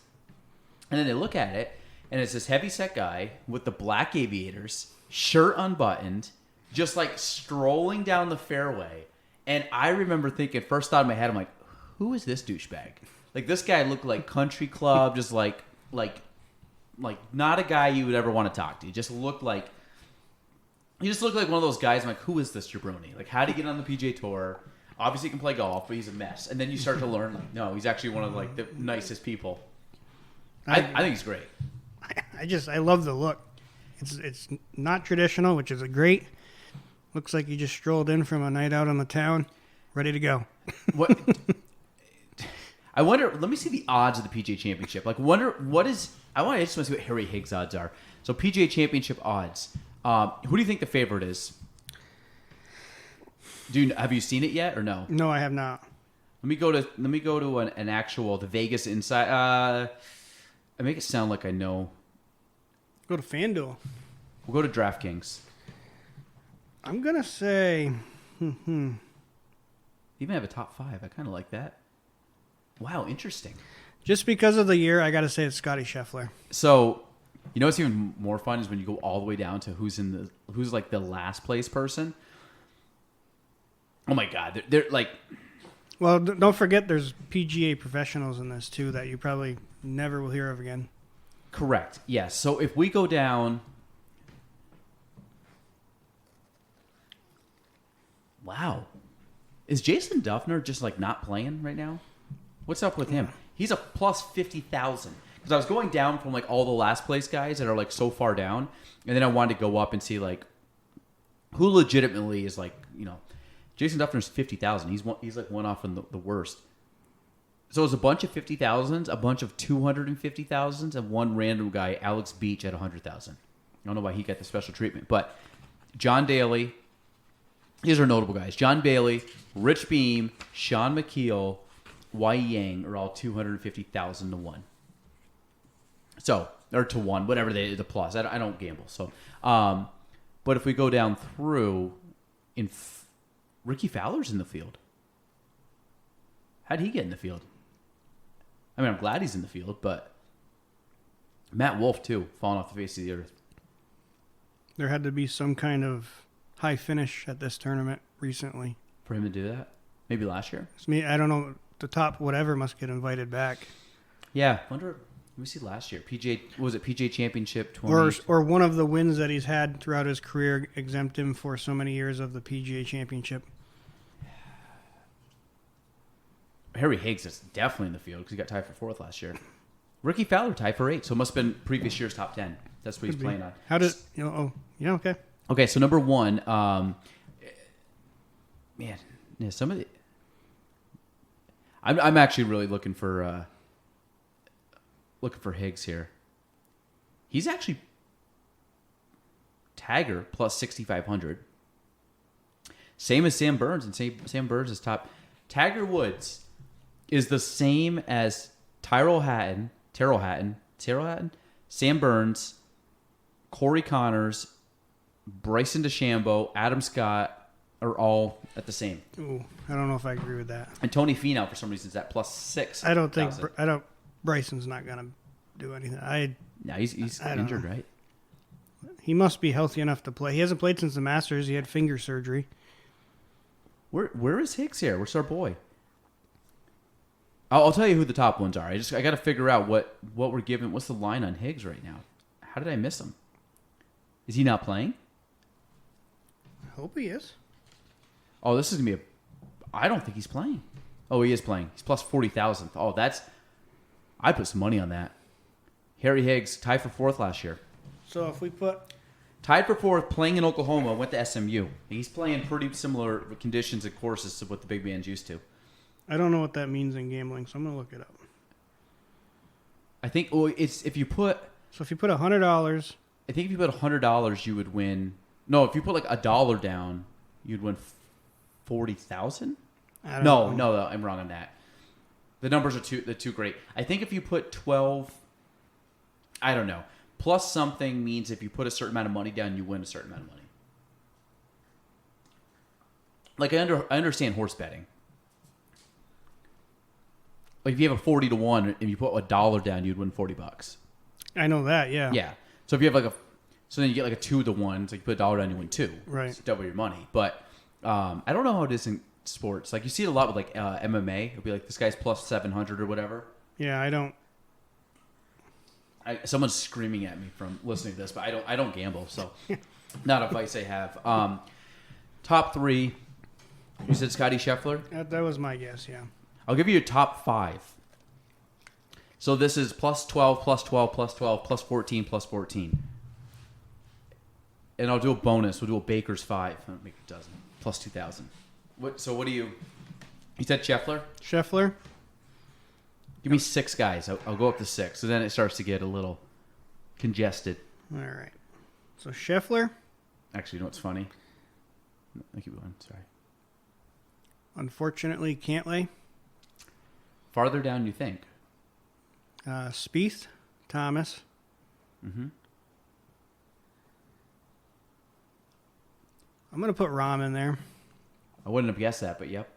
and then they look at it, and it's this heavy-set guy with the black aviators, shirt unbuttoned, just like strolling down the fairway. And I remember thinking, first thought in my head, I'm like, who is this douchebag? Like, this guy looked like country club, just like not a guy you would ever want to talk to. He just looked like one of those guys. I'm like, who is this jabroni? Like, how did he get on the PGA Tour? Obviously, he can play golf, but he's a mess. And then you start to learn, like, no, he's actually one of like the nicest people. I think he's great. I love the look. It's not traditional, which is a great. Looks like you just strolled in from a night out on the town, ready to go. What? I wonder. Let me see the odds of the PGA Championship. Like, wonder what is. I just want to see what Harry Higgs' odds are. So PGA Championship odds. Who do you think the favorite is? Have you seen it yet or no? No, I have not. Let me go to an actual the Vegas Insight. I make it sound like I know. Go to FanDuel. We'll go to DraftKings. I'm gonna say. Even have a top 5. I kind of like that. Wow, interesting. Just because of the year, I gotta say it's Scotty Scheffler. So, what's even more fun is when you go all the way down to who's like the last place person. Oh my God, they're like. Well, don't forget there's PGA professionals in this too that you probably never will hear of again. Correct. Yes. So if we go down. Wow. Is Jason Duffner just like not playing right now? What's up with him? He's a plus 50,000. Because I was going down from like all the last place guys that are like so far down, and then I wanted to go up and see like who legitimately is like Jason Duffner's 50,000. He's like one off from the worst. So it was a bunch of 50,000s, a bunch of 250,000s, and one random guy, Alex Beach, at 100,000. I don't know why he got the special treatment, but John Daly. These are notable guys. John Bailey, Rich Beam, Sean McKeel, Wai Yang are all 250,000 to 1. So, or to 1, whatever the plus. I don't gamble. So, but if we go down through, Ricky Fowler's in the field. How'd he get in the field? I mean, I'm glad he's in the field, but Matt Wolff too, falling off the face of the earth. There had to be some kind of high finish at this tournament recently. For him to do that? Maybe last year? I don't know. The top whatever must get invited back. Yeah. Wonder. Let me see last year. PGA Championship 20? Or one of the wins that he's had throughout his career exempt him for so many years of the PGA Championship. Harry Higgs is definitely in the field because he got tied for 4th last year. Ricky Fowler tied for 8, so it must have been previous year's top 10. That's what he's playing on. How did okay. Okay, so number 1, some of the. I'm actually really looking for Higgs here. He's actually Tiger plus 6,500. Same as Sam Burns, and Sam Burns is top. Tiger Woods is the same as Tyrrell Hatton, Sam Burns, Corey Connors, Bryson DeChambeau, Adam Scott are all at the same. Ooh, I don't know if I agree with that. And Tony Finau, for some reason, is at plus 6. Bryson's not gonna do anything. He's injured, right? He must be healthy enough to play. He hasn't played since the Masters. He had finger surgery. Where is Higgs here? Where's our boy? I'll tell you who the top ones are. I got to figure out what we're giving. What's the line on Higgs right now? How did I miss him? Is he not playing? I hope he is. Oh, this is gonna be I don't think he's playing. Oh, he is playing. He's plus 40,000. Oh, I put some money on that. Harry Higgs tied for 4th last year. So if we put tied for 4th, playing in Oklahoma, went to SMU. He's playing pretty similar conditions and courses to what the big man's used to. I don't know what that means in gambling, so I'm gonna look it up. I think it's if you put. So if you put $100. I think if you put $100, you would win. No, if you put like $1 down, you'd win 40,000. No, I'm wrong on that. The numbers are too great. I think if you put 12, I don't know. Plus something means if you put a certain amount of money down, you win a certain amount of money. Like I understand horse betting. Like if you have a 40 to 1 and you put $1 down, you'd win $40. I know that, yeah. Yeah. So if you have so then you get like a 2 to 1. So you put $1 down, you win 2. Right. It's double your money. But I don't know how it is in sports. Like you see it a lot with like MMA. It'll be like this guy's plus 700 or whatever. Yeah, I don't. Someone's screaming at me from listening to this, but I don't gamble, so not a vice I have. Top 3. You said Scotty Scheffler? That was my guess, yeah. I'll give you a top 5. So this is plus 12, plus 12, plus 12, plus 14, plus 14. And I'll do a bonus. We'll do a Baker's 5. I'll make it a dozen. Plus 2,000. What do you... You said Scheffler? Scheffler? Give me 6 guys. I'll go up to 6. So then it starts to get a little congested. All right. So Scheffler? Actually, you know what's funny? I keep going. Sorry. Unfortunately, Cantlay. Farther down you think. Spieth, Thomas. Mm-hmm. I'm going to put Rahm in there. I wouldn't have guessed that, but yep.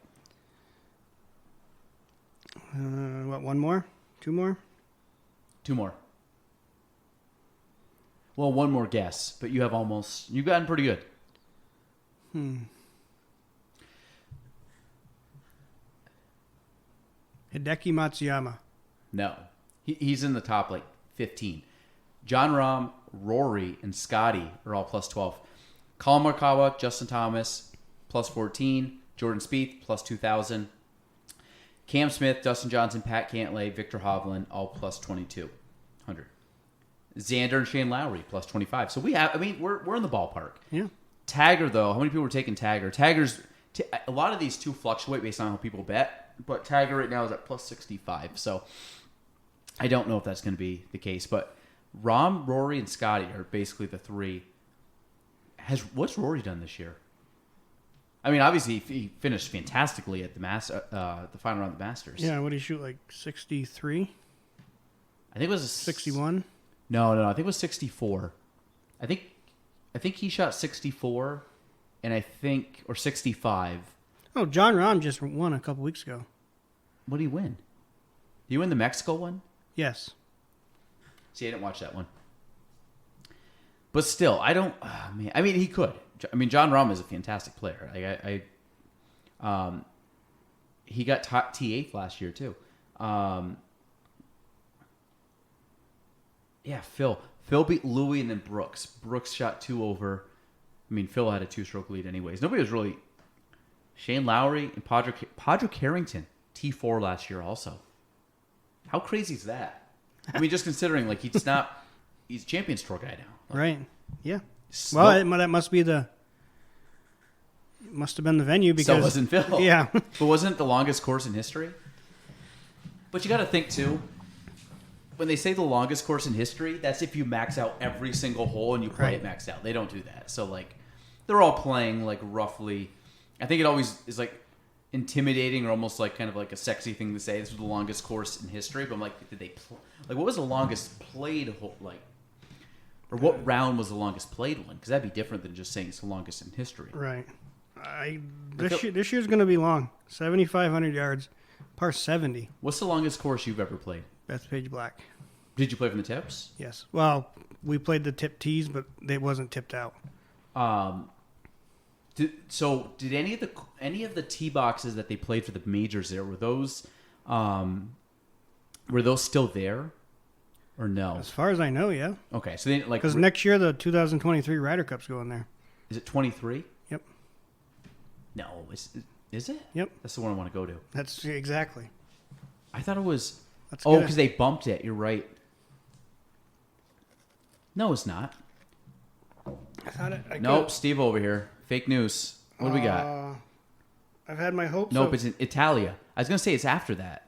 One more? 2 more? 2 more. Well, 1 more guess, but you've gotten pretty good. Hideki Matsuyama. No. He's in the top, 15. John Rahm, Rory, and Scotty are all plus 12. Colin Morikawa, Justin Thomas, plus 14. Jordan Spieth, plus 2,000. Cam Smith, Dustin Johnson, Pat Cantlay, Victor Hovland, all plus 2,200. Xander and Shane Lowry, plus 25. So we're in the ballpark. Yeah. Tagger, though, how many people were taking Tagger? Tagger's, a lot of these too fluctuate based on how people bet, but Tagger right now is at plus 65. So I don't know if that's going to be the case, but Rahm, Rory, and Scotty are basically the 3. What's Rory done this year? I mean, obviously he finished fantastically at the final round of the Masters. Yeah, what did he shoot, 63? I think it was 61? No, I think it was 64. I think he shot 64, and or 65. Oh, John Rahm just won a couple weeks ago. What did he win? Did he win the Mexico one? Yes. See, I didn't watch that one. But still, I don't. Man, I mean, he could. I mean, John Rahm is a fantastic player. He got T8 last year too. Yeah, Phil beat Louis and then Brooks. Brooks shot 2 over. I mean, Phil had a 2-stroke lead anyways. Nobody was really. Shane Lowry and Padraig Harrington T4 last year also. How crazy is that? I mean, just considering he's Champions Tour guy now. Right. Yeah. Well, that must have been the venue because... So wasn't Phil. Yeah. But wasn't it the longest course in history? But you got to think, too, when they say the longest course in history, that's if you max out every single hole and you play it maxed out. They don't do that. So, they're all playing, roughly... I think it always is, intimidating or almost kind of a sexy thing to say. This was the longest course in history. But I'm did they... what was the longest played hole, or what round was the longest played one? Because that'd be different than just saying it's the longest in history. Right. This year's going to be long. 7,500 yards, par 70. What's the longest course you've ever played? Bethpage Black. Did you play from the tips? Yes. Well, we played the tip tees, but it wasn't tipped out. Did any of the tee boxes that they played for the majors there, were those still there? Or no? As far as I know, yeah. Okay, so they because next year the 2023 Ryder Cup's going there. Is it 23? Yep. No, is it? Yep. That's the one I want to go to. That's exactly. I thought it was. Let's because they bumped it. You're right. No, it's not. I thought it. Nope, Steve over here. Fake news. What do we got? I've had my hopes. Nope, it's in Italia. I was gonna say it's after that.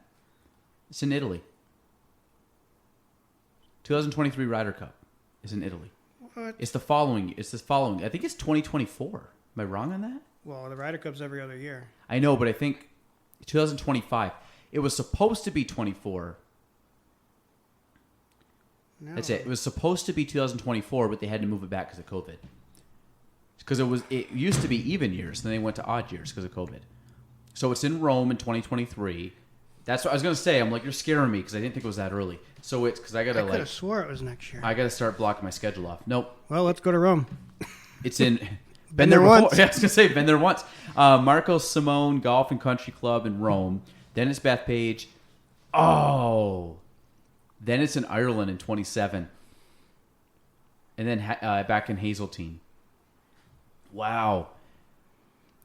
It's in Italy. 2023 Ryder Cup is in Italy. What? It's the following. I think it's 2024. Am I wrong on that? Well, the Ryder Cup's every other year. I know, but I think 2025. It was supposed to be 24. No. That's it. It was supposed to be 2024, but they had to move it back because of COVID. Because it used to be even years, then they went to odd years because of COVID. So it's in Rome in 2023. That's what I was gonna say. I'm like, you're scaring me because I didn't think it was that early. So it's because I I could have swore it was next year. I gotta start blocking my schedule off. Nope. Well, let's go to Rome. It's in. Been there once. Yeah, I was gonna say been there once. Marco Simone Golf and Country Club in Rome. Then it's Bethpage. Oh. Then it's in Ireland in 27. And then back in Hazeltine. Wow.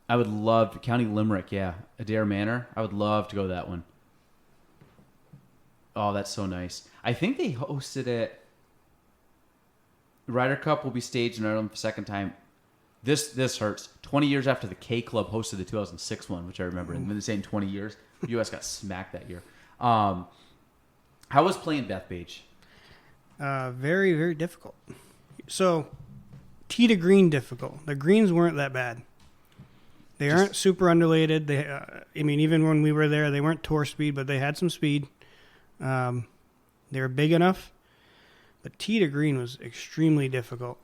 I would love to. County Limerick, yeah. Adair Manor. I would love to go to that one. Oh, that's so nice. I think they hosted it. The Ryder Cup will be staged in Ireland for the second time. This hurts. 20 years after the K Club hosted the 2006 one, which I remember. And been the same 20 years. The U.S. got smacked that year. How was playing Bethpage? Very, very difficult. So, tee to green difficult. The greens weren't that bad. They aren't super undulated. They, even when we were there, they weren't tour speed, but they had some speed. They were big enough, but tee to green was extremely difficult.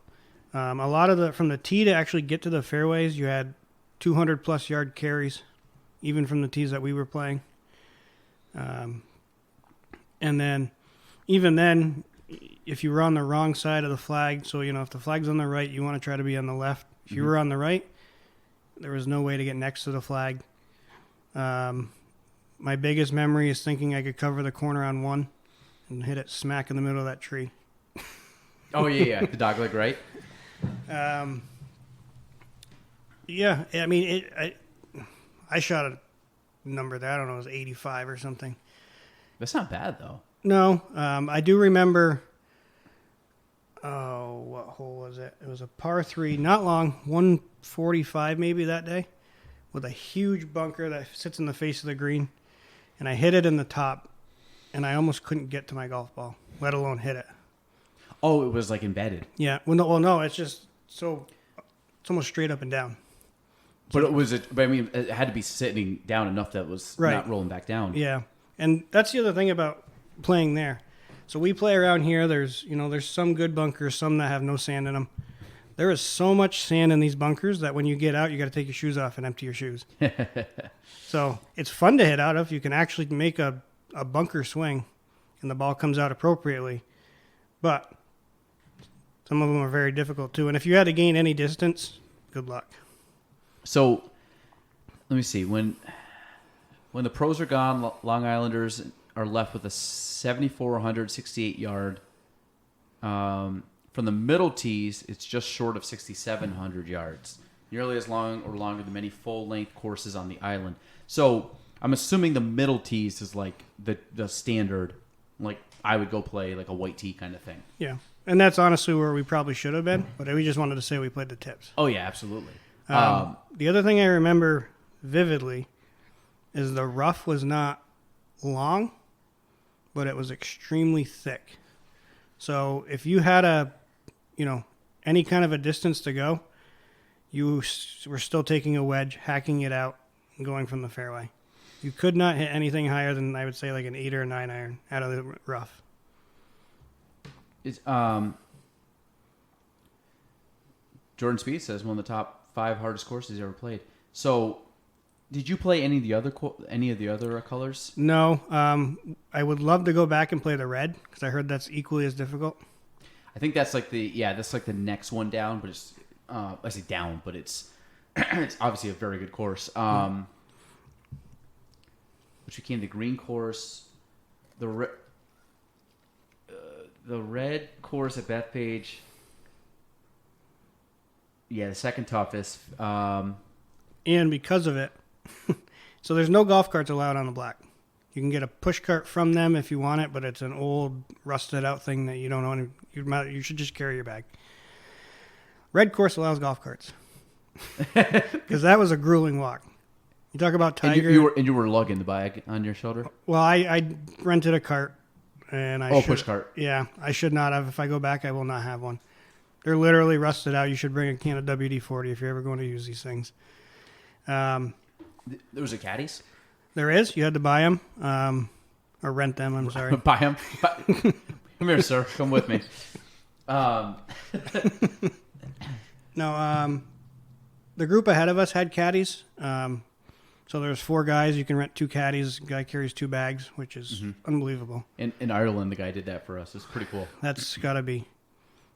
A lot of from the tee to actually get to the fairways, you had 200 plus yard carries, even from the tees that we were playing. And then, even then, if you were on the wrong side of the flag, so, if the flag's on the right, you want to try to be on the left. If you were on the right, there was no way to get next to the flag. My biggest memory is thinking I could cover the corner on one and hit it smack in the middle of that tree. Oh, yeah. The dogleg, right? Yeah, I shot a number that, I don't know, it was 85 or something. That's not bad, though. No, I do remember, what hole was it? It was a par 3, not long, 145 maybe that day, with a huge bunker that sits in the face of the green. And I hit it in the top, and I almost couldn't get to my golf ball, let alone hit it. Oh, it was like embedded. Yeah. No, it's just it's almost straight up and down. But it had to be sitting down enough that it was not rolling back down. Yeah. And that's the other thing about playing there. So we play around here. There's some good bunkers, some that have no sand in them. There is so much sand in these bunkers that when you get out, you got to take your shoes off and empty your shoes. So it's fun to hit out of. You can actually make a bunker swing and the ball comes out appropriately. But some of them are very difficult too. And if you had to gain any distance, good luck. So let me see. When the pros are gone, Long Islanders are left with a 7,468 yard. From the middle tees, it's just short of 6,700 yards, nearly as long or longer than many full-length courses on the island. So I'm assuming the middle tees is like the standard, like I would go play like a white tee kind of thing. Yeah, and that's honestly where we probably should have been, but we just wanted to say we played the tips. Oh, yeah, absolutely. The other thing I remember vividly is the rough was not long, but it was extremely thick. So if you had any kind of a distance to go, you were still taking a wedge, hacking it out, and going from the fairway. You could not hit anything higher than, I would say, like an 8 or a 9 iron out of the rough. It's, Jordan Speed says one of the top 5 hardest courses he ever played. So, did you play any of the other colors? No. I would love to go back and play the red because I heard that's equally as difficult. I think that's like the next one down, but it's I say down, but it's it's obviously a very good course. Which became the green course, the red course at Bethpage. Yeah, the second toughest. And because of it, so there's no golf carts allowed on the black. You can get a push cart from them if you want it, but it's an old, rusted out thing that you don't own. You should just carry your bag. Red course allows golf carts. Because that was a grueling walk. You talk about Tiger. And you were lugging the bag on your shoulder? Well, I rented a cart. And push cart. Yeah, I should not have. If I go back, I will not have one. They're literally rusted out. You should bring a can of WD-40 if you're ever going to use these things. There was a caddies? There is. You had to buy them or rent them. I'm sorry. Buy them. Come here, sir. Come with me. No, the group ahead of us had caddies. So there's 4 guys. You can rent 2 caddies. The guy carries 2 bags, which is unbelievable. In Ireland, the guy did that for us. It's pretty cool. That's got to be.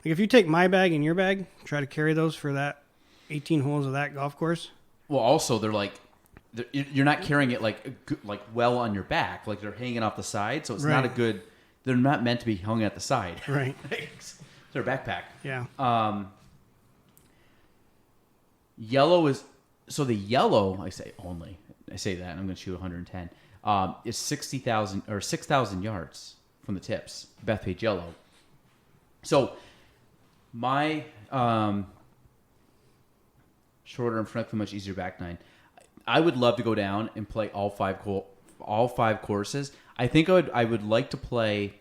Like if you take my bag and your bag, try to carry those for that 18 holes of that golf course. Well, also, you're not carrying it like well on your back. Like they're hanging off the side, so it's not a good. They're not meant to be hung at the side. Right. They're a backpack. Yeah. Yellow is the yellow. I say that. And I'm going to shoot 110. Is 60,000 or 6,000 yards from the tips. Bethpage yellow. So my shorter and frankly much easier back nine. I would love to go down and play all five courses. I think I would like to play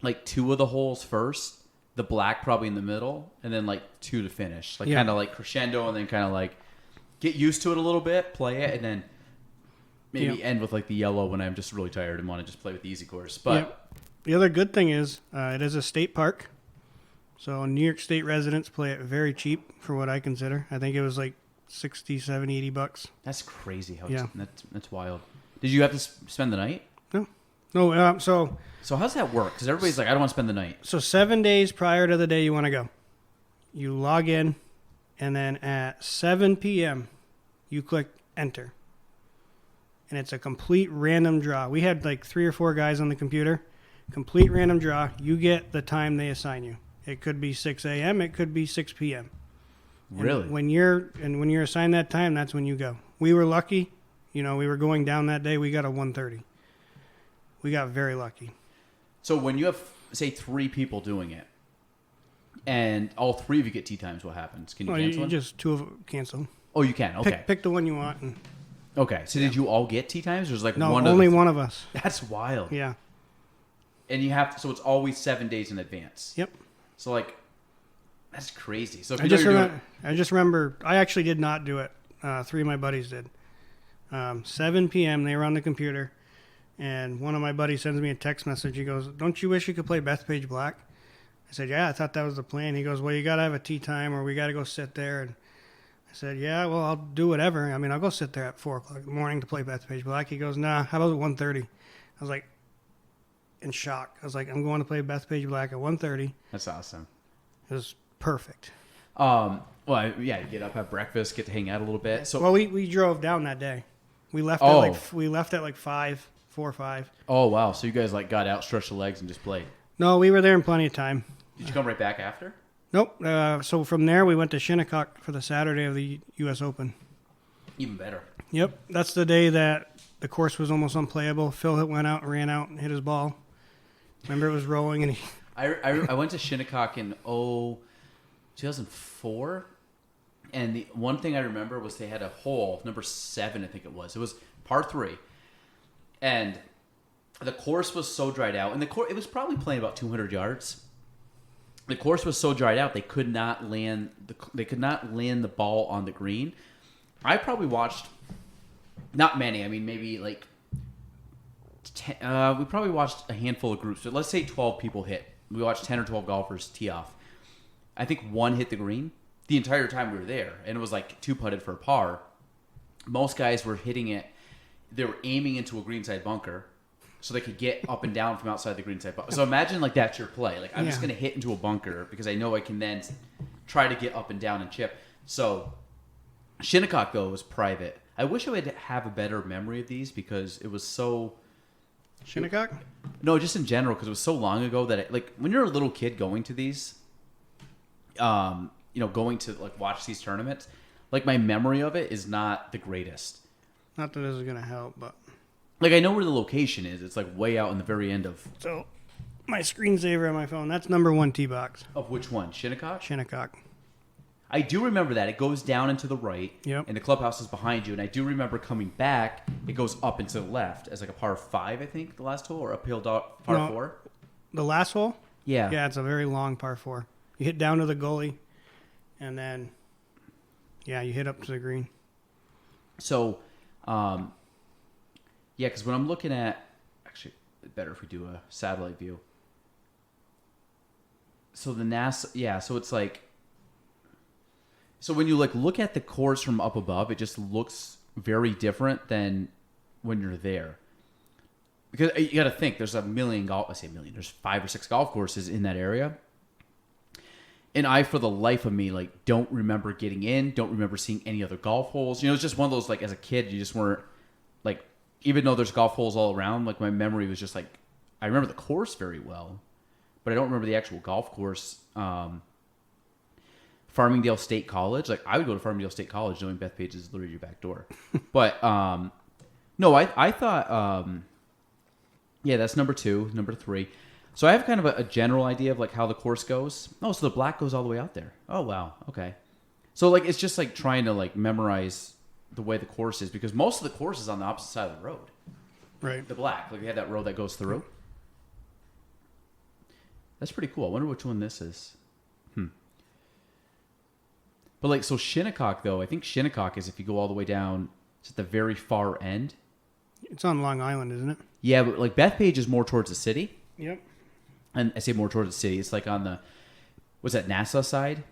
like 2 of the holes first, the black probably in the middle, and then like 2 to finish. Like kind of like crescendo, and then kind of like get used to it a little bit, play it, and then maybe end with like the yellow when I'm just really tired and want to just play with the easy course. But the other good thing is it is a state park. So New York State residents play it very cheap for what I consider. I think it was like 60, 70, $80. That's crazy. That's wild. Did you have to spend the night? No. So how's that work? Because everybody's like, I don't want to spend the night. So 7 days prior to the day you want to go, you log in, and then at 7 p.m. you click enter. And it's a complete random draw. We had like 3 or 4 guys on the computer. Complete random draw. You get the time they assign you. It could be 6 a.m. It could be 6 p.m. Really? And when you're assigned that time, that's when you go. We were lucky. We were going down that day. We got a 1:30. We got very lucky. So when you have, say, 3 people doing it, and all 3 of you get tee times, what happens? Can you cancel them? Just 2 of them cancel. Oh, you can. Okay. Pick the one you want. Okay. So did you all get tee times? Or was like no, one only one of us. That's wild. Yeah. And you have to, so it's always 7 days in advance. Yep. So like, that's crazy. So if I just remember I actually did not do it. 3 of my buddies did. 7 p.m. they were on the computer, and one of my buddies sends me a text message. He goes, "Don't you wish you could play Bethpage Black?" I said, "Yeah, I thought that was the plan." He goes, "Well, you got to have a tee time, or we got to go sit there." And I said, "Yeah, well, I'll do whatever. I mean, I'll go sit there at 4 o'clock in the morning to play Bethpage Black." He goes, "Nah, how about 1:30?" I was like, in shock. I was like, "I'm going to play Bethpage Black at 1:30." That's awesome. It was perfect. Well, yeah, you get up, have breakfast, get to hang out a little bit. So, well, we drove down that day. We left at like 4 or 5. Oh wow! So you guys like got out, stretched the legs, and just played. No, we were there in plenty of time. Did you come right back after? Nope. So from there, we went to Shinnecock for the Saturday of the U.S. Open. Even better. Yep. That's the day that the course was almost unplayable. Phil went out and ran out and hit his ball. Remember, it was rolling, and I went to Shinnecock in 2004, and the one thing I remember was they had a hole, number 7, I think it was. It was par 3, and the course was so dried out, and it was probably playing about 200 yards. The course was so dried out they could not land the ball on the green. I probably watched not many. I mean, maybe like 10, we probably watched a handful of groups. So let's say 12 people hit. We watched 10 or 12 golfers tee off. I think 1 hit the green the entire time we were there, and it was like 2 putted for a par. Most guys were hitting it. They were aiming into a greenside bunker so they could get up and down from outside the greenside bunker. So imagine like that's your play. Like I'm just going to hit into a bunker because I know I can then try to get up and down and chip. So Shinnecock, though, was private. I wish I would have a better memory of these because it was so... Shinnecock? No, just in general, because it was so long ago that like when you're a little kid going to these, going to like watch these tournaments, like my memory of it is not the greatest. Not that this is gonna help, but like I know where the location is. It's like way out in the very end of. So, my screensaver on my phone. That's number 1 tee box. Of which one? Shinnecock. Shinnecock. I do remember that. It goes down and to the right, and the clubhouse is behind you. And I do remember coming back, it goes up and to the left as like a par 5, I think, the last hole, or uphill par 4. The last hole? Yeah. Yeah, it's a very long par 4. You hit down to the gully, and then, you hit up to the green. So, Yeah, because when I'm looking at, actually, better if we do a satellite view. So the NASA, yeah, so it's like, so when you like look at the course from up above, it just looks very different than when you're there. Because you got to think, there's a million golf, I say million, there's 5 or 6 golf courses in that area. And I, for the life of me, like, don't remember getting in, don't remember seeing any other golf holes. You know, it's just one of those, like, as a kid, you just weren't, like, even though there's golf holes all around, like, my memory was just, like, I remember the course very well, but I don't remember the actual golf course. Farmingdale State College, like, I would go to Farmingdale State College knowing Bethpage is literally your back door. But, no, I thought, yeah, that's number 2, number 3. So I have kind of a general idea of like how the course goes. Oh, so the black goes all the way out there. Oh, wow. Okay. So like it's just like trying to like memorize the way the course is because most of the course is on the opposite side of the road. Right. The black. Like we have that road that goes through. That's pretty cool. I wonder which one this is. But like, so Shinnecock though, I think Shinnecock is if you go all the way down, it's at the very far end. It's on Long Island, isn't it? Yeah, but like Bethpage is more towards the city. Yep. And I say more towards the city. It's like on the, what's that, Nassau side?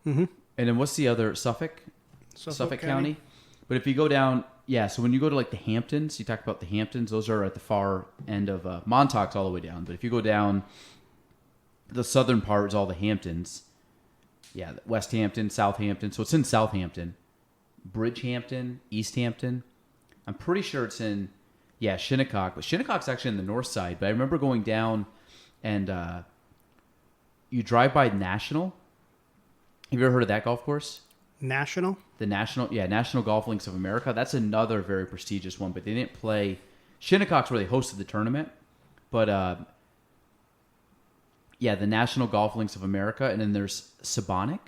Mm-hmm. And then what's the other, Suffolk County? But if you go down, yeah, so when you go to like the Hamptons, you talk about the Hamptons, those are at the far end of Montauk's all the way down. But if you go down, the southern part is all the Hamptons. Yeah, West Hampton, Southampton. So it's in Southampton. Bridgehampton, East Hampton. I'm pretty sure it's in, yeah, Shinnecock. But Shinnecock's actually in the north side. But I remember going down and you drive by National. Have you ever heard of that golf course? National? The National Golf Links of America. That's another very prestigious one, but they didn't play. Shinnecock's where they hosted the tournament. But, yeah, the National Golf Links of America. And then there's Sabonic.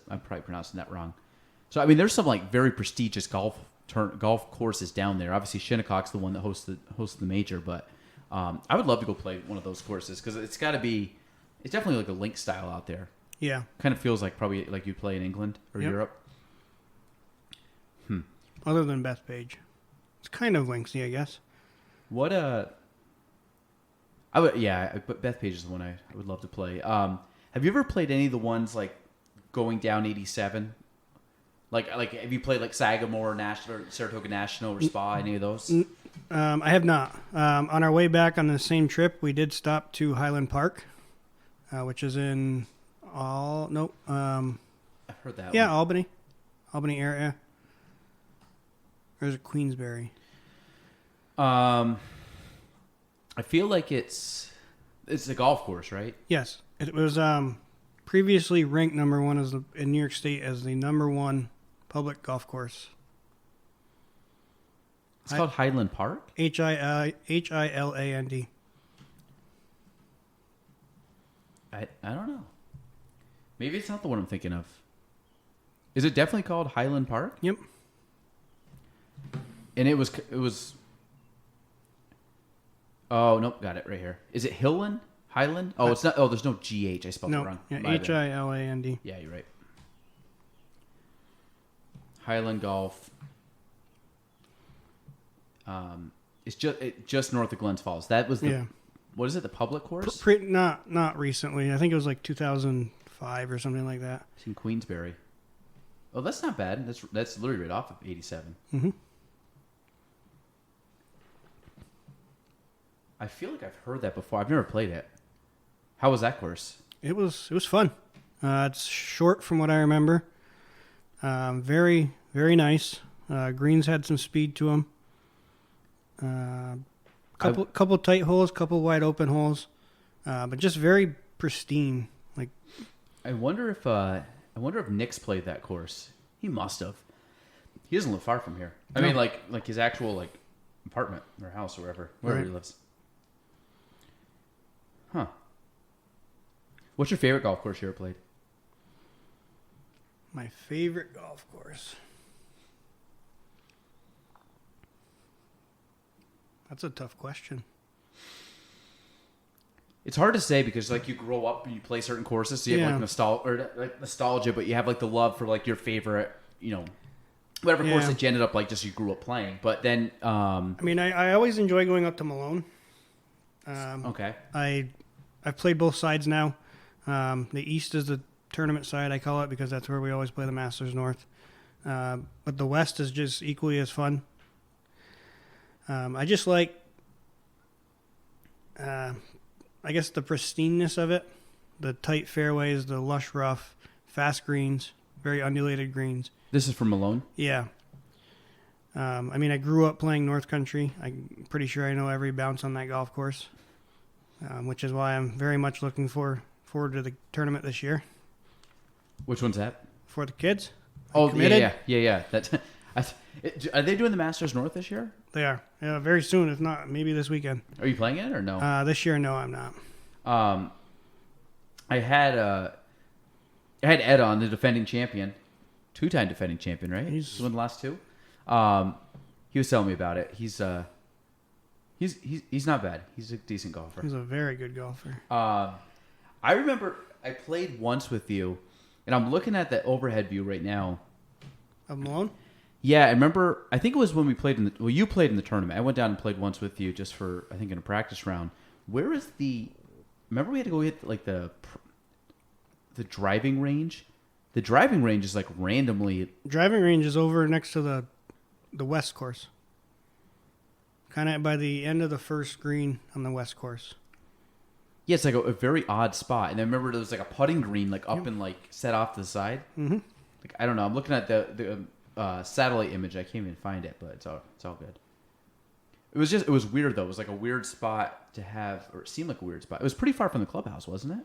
I'm probably pronouncing that wrong. So, I mean, there's some, like, very prestigious golf courses down there. Obviously, Shinnecock's the one that hosts the major, but I would love to go play one of those courses because it's got to be, it's definitely like a link style out there. Yeah. Kind of feels like probably like you play in England or Europe. Other than Bethpage. It's kind of linksy, I guess. What but Bethpage is the one I would love to play. Have you ever played any of the ones like going down 87? Like have you played like Sagamore National or Saratoga National or Spa, any of those? I have not. On our way back on the same trip, we did stop to Highland Park, which is in I've heard that. Yeah, one. Albany area. Or is it Queensbury? I feel like it's a golf course, right? Yes, it was previously ranked number 1 in New York State as the number 1 public golf course. It's called Highland Park? Hiland. I don't know. Maybe it's not the one I'm thinking of. Is it definitely called Highland Park? Yep. And it was. Oh nope, got it right here. Is it Highland? Highland? Oh, it's not. Oh, there's no GH. I spelled it wrong. Yeah, Hiland. Yeah, you're right. Highland Golf. It's just north of Glens Falls. That was the. What is it? The public course? Not recently. I think it was like 2005 or something like that. It's in Queensbury. Oh, that's not bad. That's literally right off of 87. Mm-hmm. I feel like I've heard that before. I've never played it. How was that course? It was fun. It's short from what I remember. Very, very nice. Greens had some speed to them. Couple tight holes, couple wide open holes, but just very pristine. Like, I wonder if Nick's played that course. He must have. He doesn't live far from here. I mean, like his actual like apartment or house or wherever right. he lives. Huh. What's your favorite golf course you ever played? My favorite golf course. That's a tough question. It's hard to say because like you grow up and you play certain courses, so you have like nostalgia, but you have like the love for like your favorite, whatever course Yeah. that you ended up like just you grew up playing. But then, I mean, I always enjoy going up to Malone. okay. I've played both sides now. The East is the tournament side, I call it, because that's where we always play the Masters North. But the West is just equally as fun. I just like, I guess, the pristineness of it. The tight fairways, the lush rough, fast greens, very undulated greens. This is from Malone. Yeah. I mean, I grew up playing North Country. I'm pretty sure I know every bounce on that golf course, which is why I'm very much looking forward to the tournament this year. Which one's that? For the kids. Oh, committed. yeah. That's. Are they doing the Masters North this year? They are. Yeah, very soon, if not, maybe this weekend. Are you playing it or no? This year, no, I'm not. I had Ed on, the defending champion, 2-time defending champion, right? He's won the last 2. He was telling me about it. He's not bad. He's a decent golfer. He's a very good golfer. I remember I played once with you, and I'm looking at the overhead view right now. Of Malone? Yeah, I remember. I think it was when we played you played in the tournament. I went down and played once with you just for, I think, in a practice round. Where is the? Remember we had to go hit like the driving range. The driving range is like randomly. Driving range is over next to the West course. Kind of by the end of the first green on the West course. Yeah, it's like a very odd spot. And I remember there was like a putting green like up and like set off to the side. Mm-hmm. Like I don't know. I'm looking at the satellite image. I can't even find it, but it's all good. It was weird though. It was like a weird spot to have, or it seemed like a weird spot. It was pretty far from the clubhouse, wasn't it?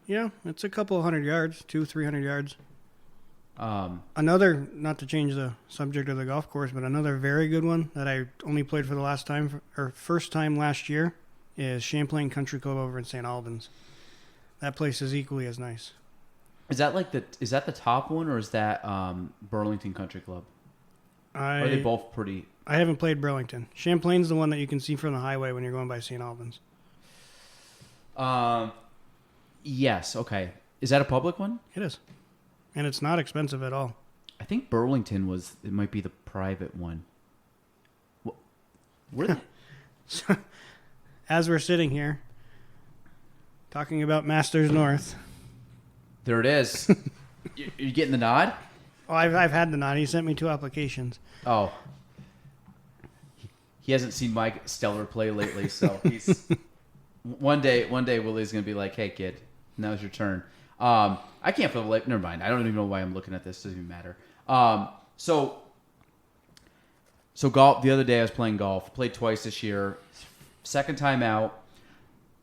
Yeah, it's a couple of 100 yards, 200-300 yards. Another, not to change the subject of the golf course, but another very good one that I only played for the first time last year is Champlain Country Club over in St. Albans. That place is equally as nice. Is that the top one, or is that Burlington Country Club? Are they both pretty? I haven't played Burlington. Champlain's the one that you can see from the highway when you're going by St. Albans. Yes. Okay. Is that a public one? It is. And it's not expensive at all. I think Burlington it might be the private one. Where they? So, as we're sitting here talking about Masters North. There it is. You're getting the nod? Oh, I've had the nod. He sent me 2 applications. Oh. He hasn't seen my stellar play lately, so he's one day Willie's gonna be like, "Hey kid, now's your turn." I can't for the life. Never mind. I don't even know why I'm looking at this. It doesn't even matter. So golf. The other day I was playing golf. Played twice this year. Second time out.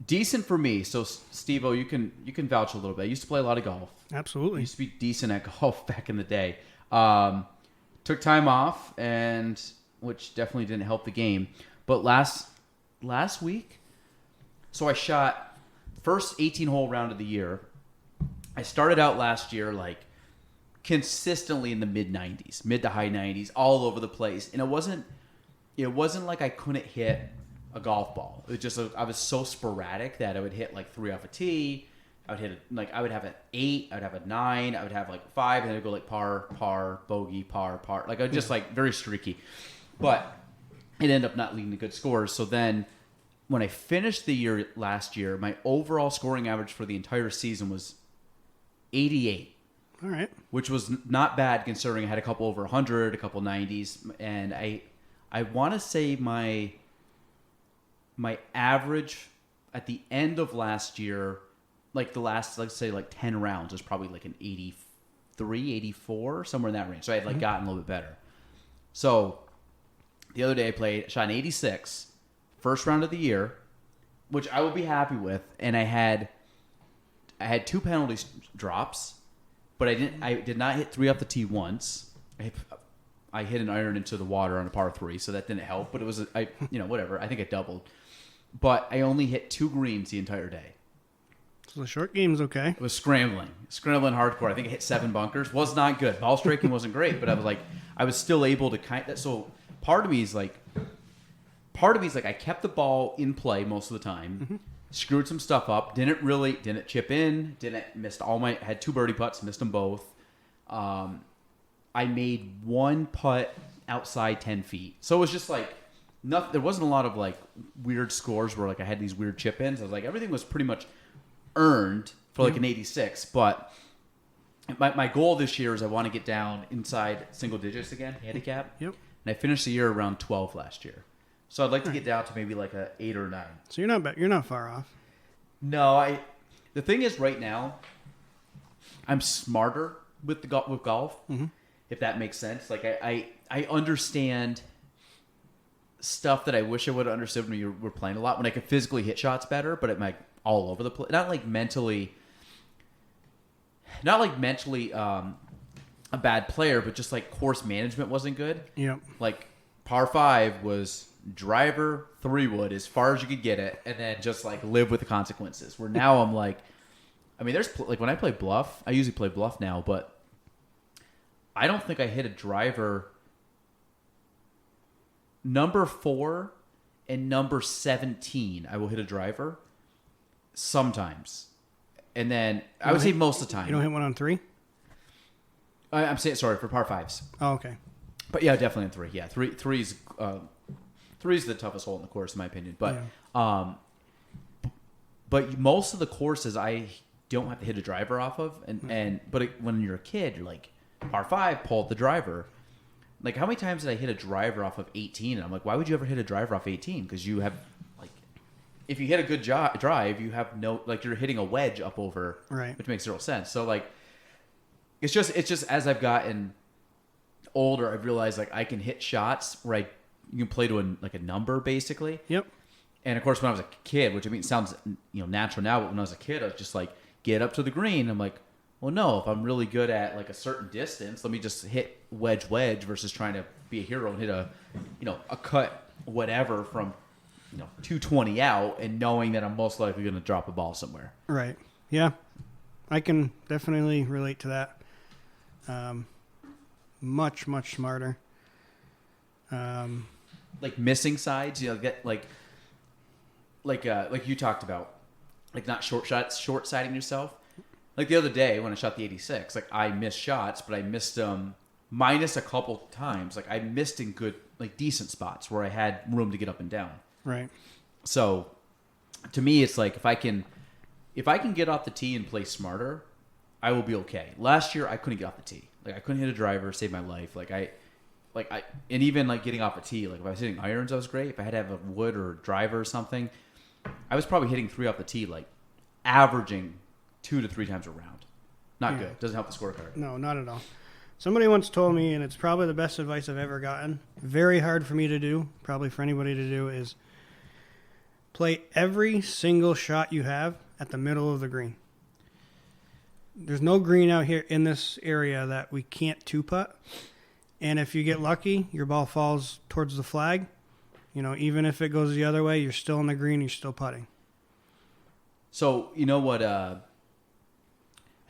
Decent for me. So Steve-O, you can vouch a little bit. I used to play a lot of golf. Absolutely. I used to be decent at golf back in the day. Took time off, and which definitely didn't help the game. But last week, so I shot first 18-hole round of the year. I started out last year like consistently in the mid to high 90s, all over the place, and it wasn't like I couldn't hit a golf ball. It was just I was so sporadic that I would hit like 3 off a tee. I would have an 8, I would have a 9, I would have like 5, and then I'd go like par, bogey, par. Like I was just like very streaky. But it ended up not leading to good scores. So then when I finished the year last year, my overall scoring average for the entire season was 88. All right. Which was not bad considering I had a couple over 100, a couple 90s, and I want to say my average at the end of last year, like the last, let's say like 10 rounds, was probably like an 83, 84, somewhere in that range. So I had like gotten a little bit better. So the other day I shot an 86, first round of the year, which I will be happy with, and I had 2 penalty drops, but I did not hit 3 off the tee once. I hit an iron into the water on a par 3, so that didn't help. But it was whatever. I think I doubled, but I only hit 2 greens the entire day. So the short game's okay. It was scrambling hardcore. I think I hit 7 bunkers. Was not good. Ball striking wasn't great, but I was still able to so part of me is like I kept the ball in play most of the time. Mm-hmm. Screwed some stuff up. Didn't chip in. Had 2 birdie putts. Missed them both. I made one putt outside 10 feet. So it was just like nothing. There wasn't a lot of like weird scores where like I had these weird chip ins. I was like, everything was pretty much earned for like an 86. But my goal this year is I want to get down inside single digits again, handicap. Yep. And I finished the year around 12 last year. So I'd like to get down to maybe like a 8 or 9. So you're not far off. No, the thing is right now, I'm smarter with golf, if that makes sense. Like I understand stuff that I wish I would have understood when we were playing a lot. When I could physically hit shots better, but I'm like all over the place. Not like mentally a bad player, but just like course management wasn't good. Yep. Like par 5 was driver 3-wood as far as you could get it, and then just like live with the consequences. Where now I'm like, I mean, there's like when I play bluff, I usually play bluff now, but I don't think I hit a driver number 4 and number 17. I will hit a driver sometimes, and then I would say most of the time. You don't hit one on 3? I'm saying sorry for par 5s. Oh, okay. But yeah, definitely on 3. Yeah, three's the toughest hole in the course, in my opinion. But but most of the courses I don't have to hit a driver off of, but when you're a kid, you're like par 5, pull the driver. Like how many times did I hit a driver off of 18? And I'm like, why would you ever hit a driver off 18? Because you have like, if you hit a good drive, you have no like you're hitting a wedge up over, right, which makes zero sense. So like, it's just as I've gotten older, I've realized like I can hit shots where you can play to a number basically. Yep. And of course, when I was a kid, which I mean sounds natural now, but when I was a kid, I was just like get up to the green. I'm like, well, no, if I'm really good at like a certain distance, let me just hit wedge versus trying to be a hero and hit a cut whatever from 220 out and knowing that I'm most likely going to drop a ball somewhere. Right. Yeah, I can definitely relate to that. Much smarter. Like missing sides, get like you talked about, like not short siding yourself. Like the other day when I shot the 86, like I missed shots, but I missed them minus a couple times. Like I missed in good, like decent spots where I had room to get up and down. Right. So to me, it's like if I can get off the tee and play smarter, I will be okay. Last year I couldn't get off the tee. Like I couldn't hit a driver, save my life. And even like getting off a tee, like if I was hitting irons, I was great. If I had to have a wood or a driver or something, I was probably hitting 3 off the tee, like averaging 2 to 3 times a round. Not good. Doesn't help the scorecard. No, not at all. Somebody once told me, and it's probably the best advice I've ever gotten, very hard for me to do, probably for anybody to do, is play every single shot you have at the middle of the green. There's no green out here in this area that we can't 2-putt. And if you get lucky, your ball falls towards the flag. Even if it goes the other way, you're still on the green, you're still putting. So, you know what, I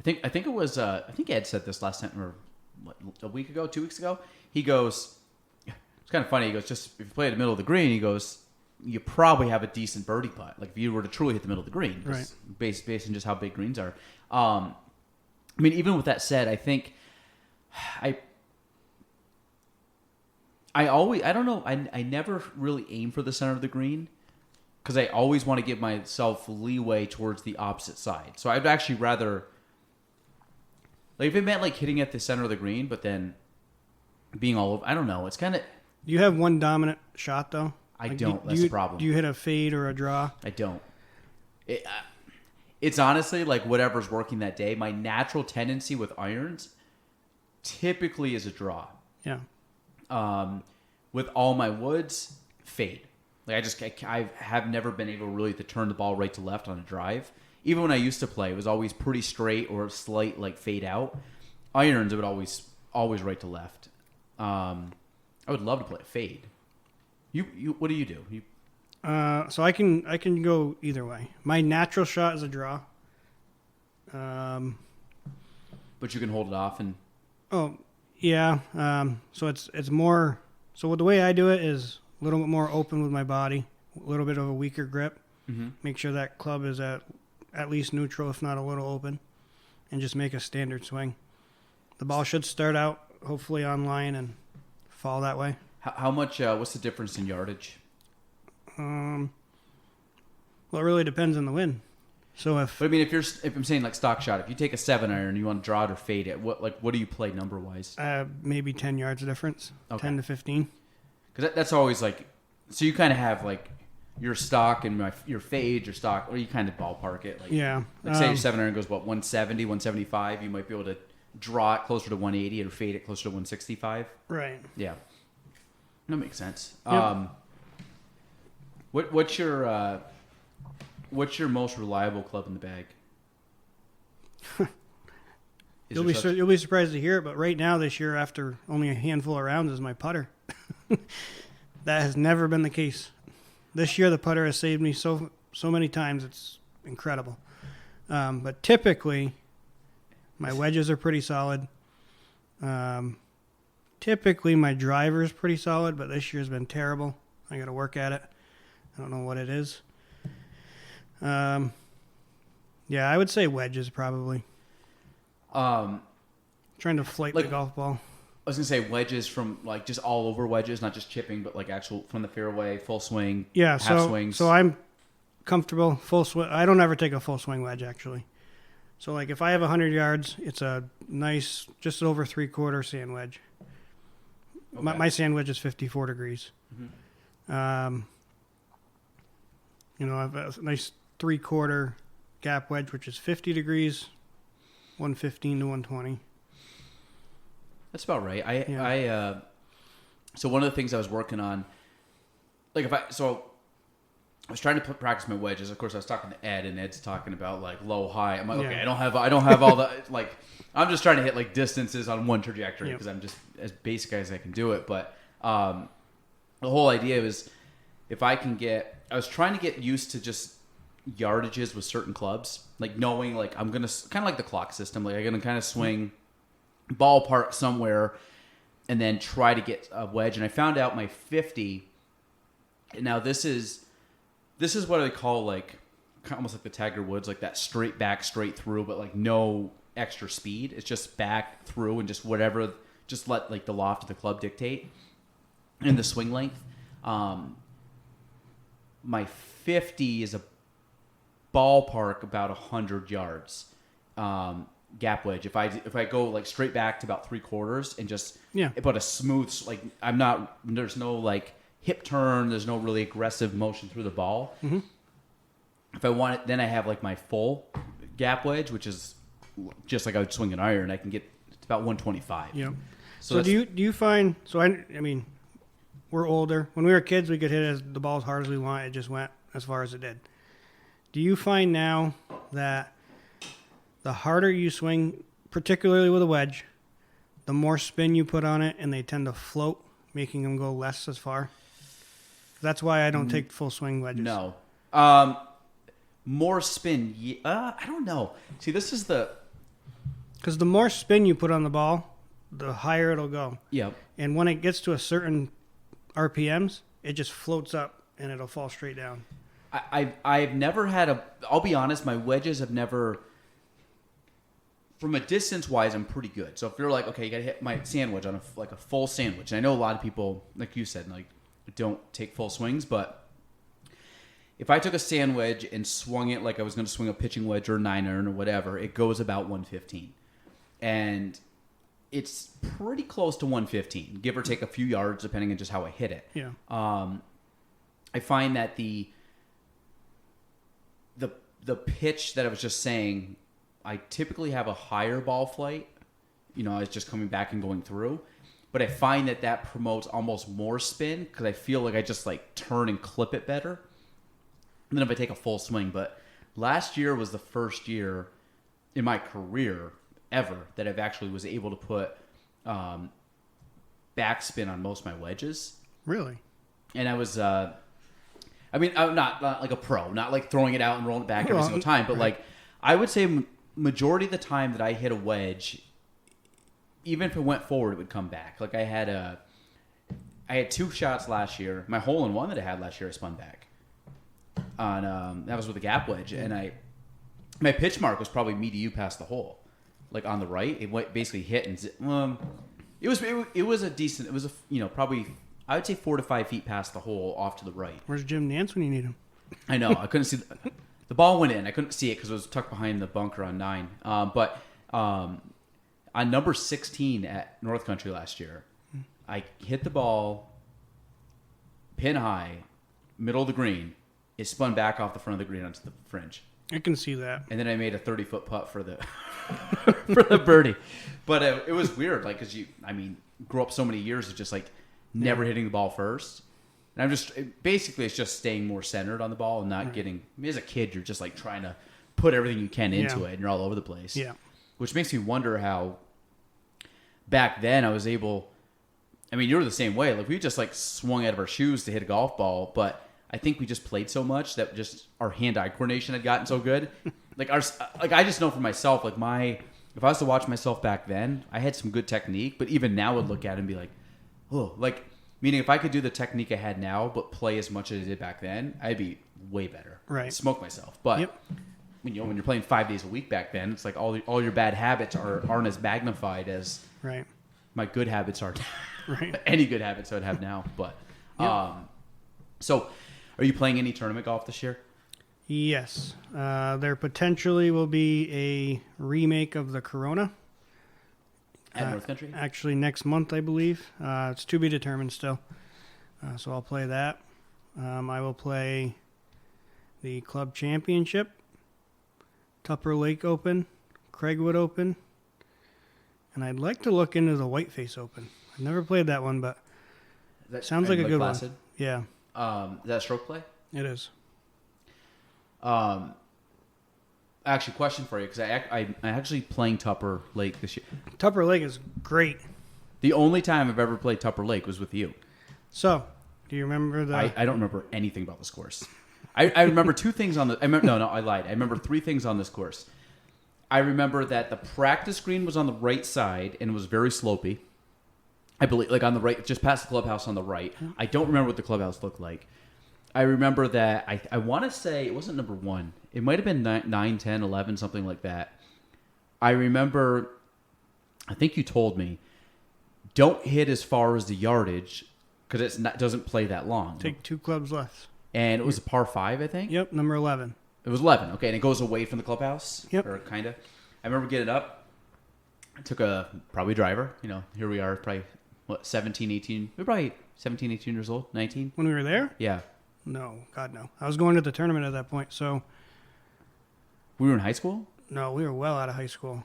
think it was, I think Ed said this last time, or a week ago, 2 weeks ago. He goes, it's kind of funny. He goes, just if you play at the middle of the green, he goes, you probably have a decent birdie putt. Like if you were to truly hit the middle of the green, right? Based on just how big greens are. I mean, even with that said, I think I never really aim for the center of the green because I always want to give myself leeway towards the opposite side. So I'd actually rather, like if it meant like hitting at the center of the green, but then being all over, I don't know. It's kind of. Do you have one dominant shot though? I don't. That's the problem. Do you hit a fade or a draw? I don't. It's honestly like whatever's working that day. My natural tendency with irons typically is a draw. Yeah. With all my woods, fade. Like I have never been able really to turn the ball right to left on a drive. Even when I used to play, it was always pretty straight or slight like fade out. Irons, it would always right to left. I would love to play a fade. You what do you do? So I can go either way. My natural shot is a draw. But you can hold it off and. Oh yeah. So it's more. So the way I do it is a little bit more open with my body, a little bit of a weaker grip. Mm-hmm. Make sure that club is at least neutral, if not a little open, and just make a standard swing. The ball should start out hopefully online and fall that way. How much? What's the difference in yardage? Well, it really depends on the wind. So But I mean, if I'm saying like stock shot, if you take a 7-iron, you want to draw it or fade it. What do you play number wise? maybe 10 yards difference, Okay. 10 to 15. Because that's always like, so you kind of have like your stock and your fade, your stock, or you kind of ballpark it. Like, Yeah. Like say your 7-iron goes 170, 175. You might be able to draw it closer to 180 or fade it closer to 165. Right. Yeah, that makes sense. Yep. What's your most reliable club in the bag? You'll be surprised to hear it, but right now this year, after only a handful of rounds, is my putter. That has never been the case. This year, the putter has saved me so many times. It's incredible. But typically, my wedges are pretty solid. Typically, my driver is pretty solid, but this year's been terrible. I got to work at it. I don't know what it is. Yeah, I would say wedges probably. Trying to flight the golf ball. I was gonna say wedges from like just all over wedges, not just chipping, but like actual from the fairway, full swing. Yeah, half swings. So I'm comfortable full swing. I don't ever take a full swing wedge actually. So like if I have 100 yards, it's a nice, just over 3/4 sand wedge. Okay. My sand wedge is 54 degrees. Mm-hmm. I have a nice 3/4 gap wedge, which is 50 degrees, 115 to 120. That's about right. So one of the things I was working on, like I was trying to practice my wedges. Of course, I was talking to Ed, and Ed's talking about like low high. I'm like, okay, I don't have all the like. I'm just trying to hit like distances on one trajectory because I'm just as basic as I can do it. But the whole idea was if I can get, I was trying to get used to just yardages with certain clubs, like knowing like I'm gonna kind of like the clock system, like I'm gonna kind of swing ballpark somewhere and then try to get a wedge. And I found out my 50. Now this is what I call like almost like the Tiger Woods, like that straight back, straight through, but like no extra speed. It's just back through and just whatever, just let like the loft of the club dictate and the swing length. My 50 is a ballpark about 100 yards. Gap wedge. If I go like straight back to about 3/4 and just but a smooth, like there's no like hip turn, there's no really aggressive motion through the ball. Mm-hmm. If I want it, then I have like my full gap wedge, which is just like I would swing an iron. I can get about 125. Yeah. So do you find? So I mean, we're older. When we were kids, we could hit the ball as hard as we want. It just went as far as it did. Do you find now that the harder you swing, particularly with a wedge, the more spin you put on it, and they tend to float, making them go less as far? That's why I don't take full swing wedges. No. More spin. I don't know. See, this is because the more spin you put on the ball, the higher it'll go. Yep. And when it gets to a certain RPMs, it just floats up and it'll fall straight down. I've never had I'll be honest, my wedges have never, from a distance wise, I'm pretty good. So if you're like, okay, you gotta hit my sandwich on a full sandwich. And I know a lot of people, like you said, like don't take full swings, but if I took a sand wedge and swung it like I was going to swing a pitching wedge or a 9-iron or whatever, it goes about 115. And it's pretty close to 115, give or take a few yards, depending on just how I hit it. Yeah. I find that the pitch that I was just saying, I typically have a higher ball flight, I was just coming back and going through. But I find that promotes almost more spin because I feel like I just like turn and clip it better than if I take a full swing. But last year was the first year in my career ever that I've actually was able to put backspin on most of my wedges. Really? And I was, I'm not like a pro, not like throwing it out and rolling it back every single time. But like, I would say majority of the time that I hit a wedge, even if it went forward, it would come back. Like I had 2 shots last year. My hole-in-one that I had last year, I spun back. That was with a gap wedge, and my pitch mark was probably me to you past the hole, like on the right. It basically hit and It was a decent. It was probably I would say 4 to 5 feet past the hole off to the right. Where's Jim Nance when you need him? I know. I couldn't see the ball went in. I couldn't see it because it was tucked behind the bunker on 9. But on number 16 at North Country last year, I hit the ball pin high, middle of the green. It spun back off the front of the green onto the fringe. I can see that. And then I made a 30-foot putt for the for the birdie. But it was weird, like, because grew up so many years of just like never hitting the ball first. And I'm just basically it's just staying more centered on the ball and not getting. As a kid, you're just like trying to put everything you can into it, and you're all over the place. Yeah. Which makes me wonder how back then I was able. I mean, you were the same way. Like we just like swung out of our shoes to hit a golf ball, but I think we just played so much that just our hand-eye coordination had gotten so good. I just know for myself, like if I was to watch myself back then, I had some good technique, but even now I would look at it and be like, oh, like meaning if I could do the technique I had now, but play as much as I did back then, I'd be way better. Right. I'd smoke myself. But when you're playing 5 days a week back then, it's like all your bad habits aren't as magnified as my good habits are. Any good habits I would have now. But so are you playing any tournament golf this year? Yes. There potentially will be a remake of the Corona. At North Country? Actually, next month, I believe. It's to be determined still. So I'll play that. I will play the Club Championship, Tupper Lake Open, Craigwood Open, and I'd like to look into the Whiteface Open. I've never played that one, but that sounds like a good one. Yeah. Is that stroke play? It is. Actually, question for you, because I'm actually playing Tupper Lake this year. Tupper Lake is great. The only time I've ever played Tupper Lake was with you. So, do you remember the... I don't remember anything about this course. I remember 2 things on the... I lied. I remember 3 things on this course. I remember that the practice green was on the right side and was very slopey. I believe, like on the right, just past the clubhouse on the right. I don't remember what the clubhouse looked like. I remember that I want to say it wasn't number 1. It might have been 9, 10, 11, something like that. I remember, I think you told me, don't hit as far as the yardage because it doesn't play that long. Take 2 clubs left. And it was a par 5, I think? Yep, number 11. It was 11, okay. And it goes away from the clubhouse? Yep. Or kind of. I remember getting up. I took probably driver. Here we are, probably, 17, 18. We're probably 17, 18 years old, 19. When we were there? Yeah. No, God, no. I was going to the tournament at that point, so... We were in high school? No, we were well out of high school.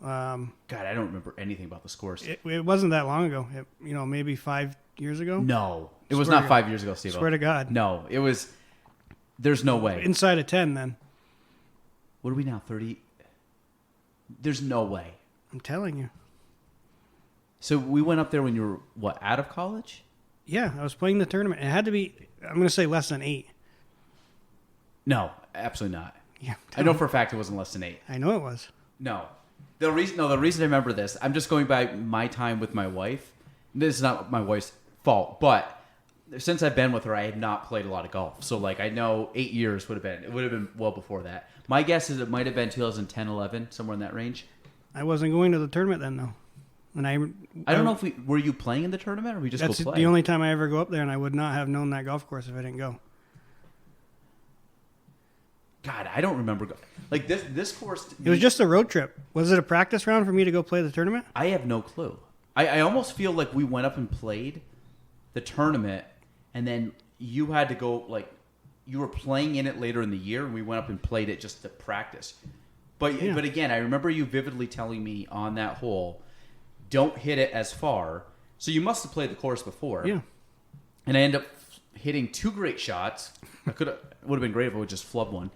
God, I don't remember anything about this course. It wasn't that long ago. Maybe 5 years ago? No. It was not 5 years ago, Steve. Swear to God. No, it was... There's no way. Inside of 10, then. What are we now, 30? There's no way. I'm telling you. So we went up there when you were, out of college? Yeah, I was playing the tournament. It had to be, I'm going to say less than 8. No, absolutely not. Yeah, I know for a fact it wasn't less than 8. I know it was. No. The reason I remember this, I'm just going by my time with my wife. This is not my wife's fault, but since I've been with her, I had not played a lot of golf. So, I know 8 years would have been well before that. My guess is it might have been 2010, 11, somewhere in that range. I wasn't going to the tournament then, though. And I don't know if were you playing in the tournament or we just go play? That's the only time I ever go up there, and I would not have known that golf course if I didn't go. God, I don't remember. This course... It was just a road trip. Was it a practice round for me to go play the tournament? I have no clue. I almost feel like we went up and played the tournament, and then you had to go, you were playing in it later in the year, and we went up and played it just to practice. But again, I remember you vividly telling me on that hole, don't hit it as far. So you must have played the course before. Yeah. And I ended up hitting 2 great shots. It would have been great if I would just flub one.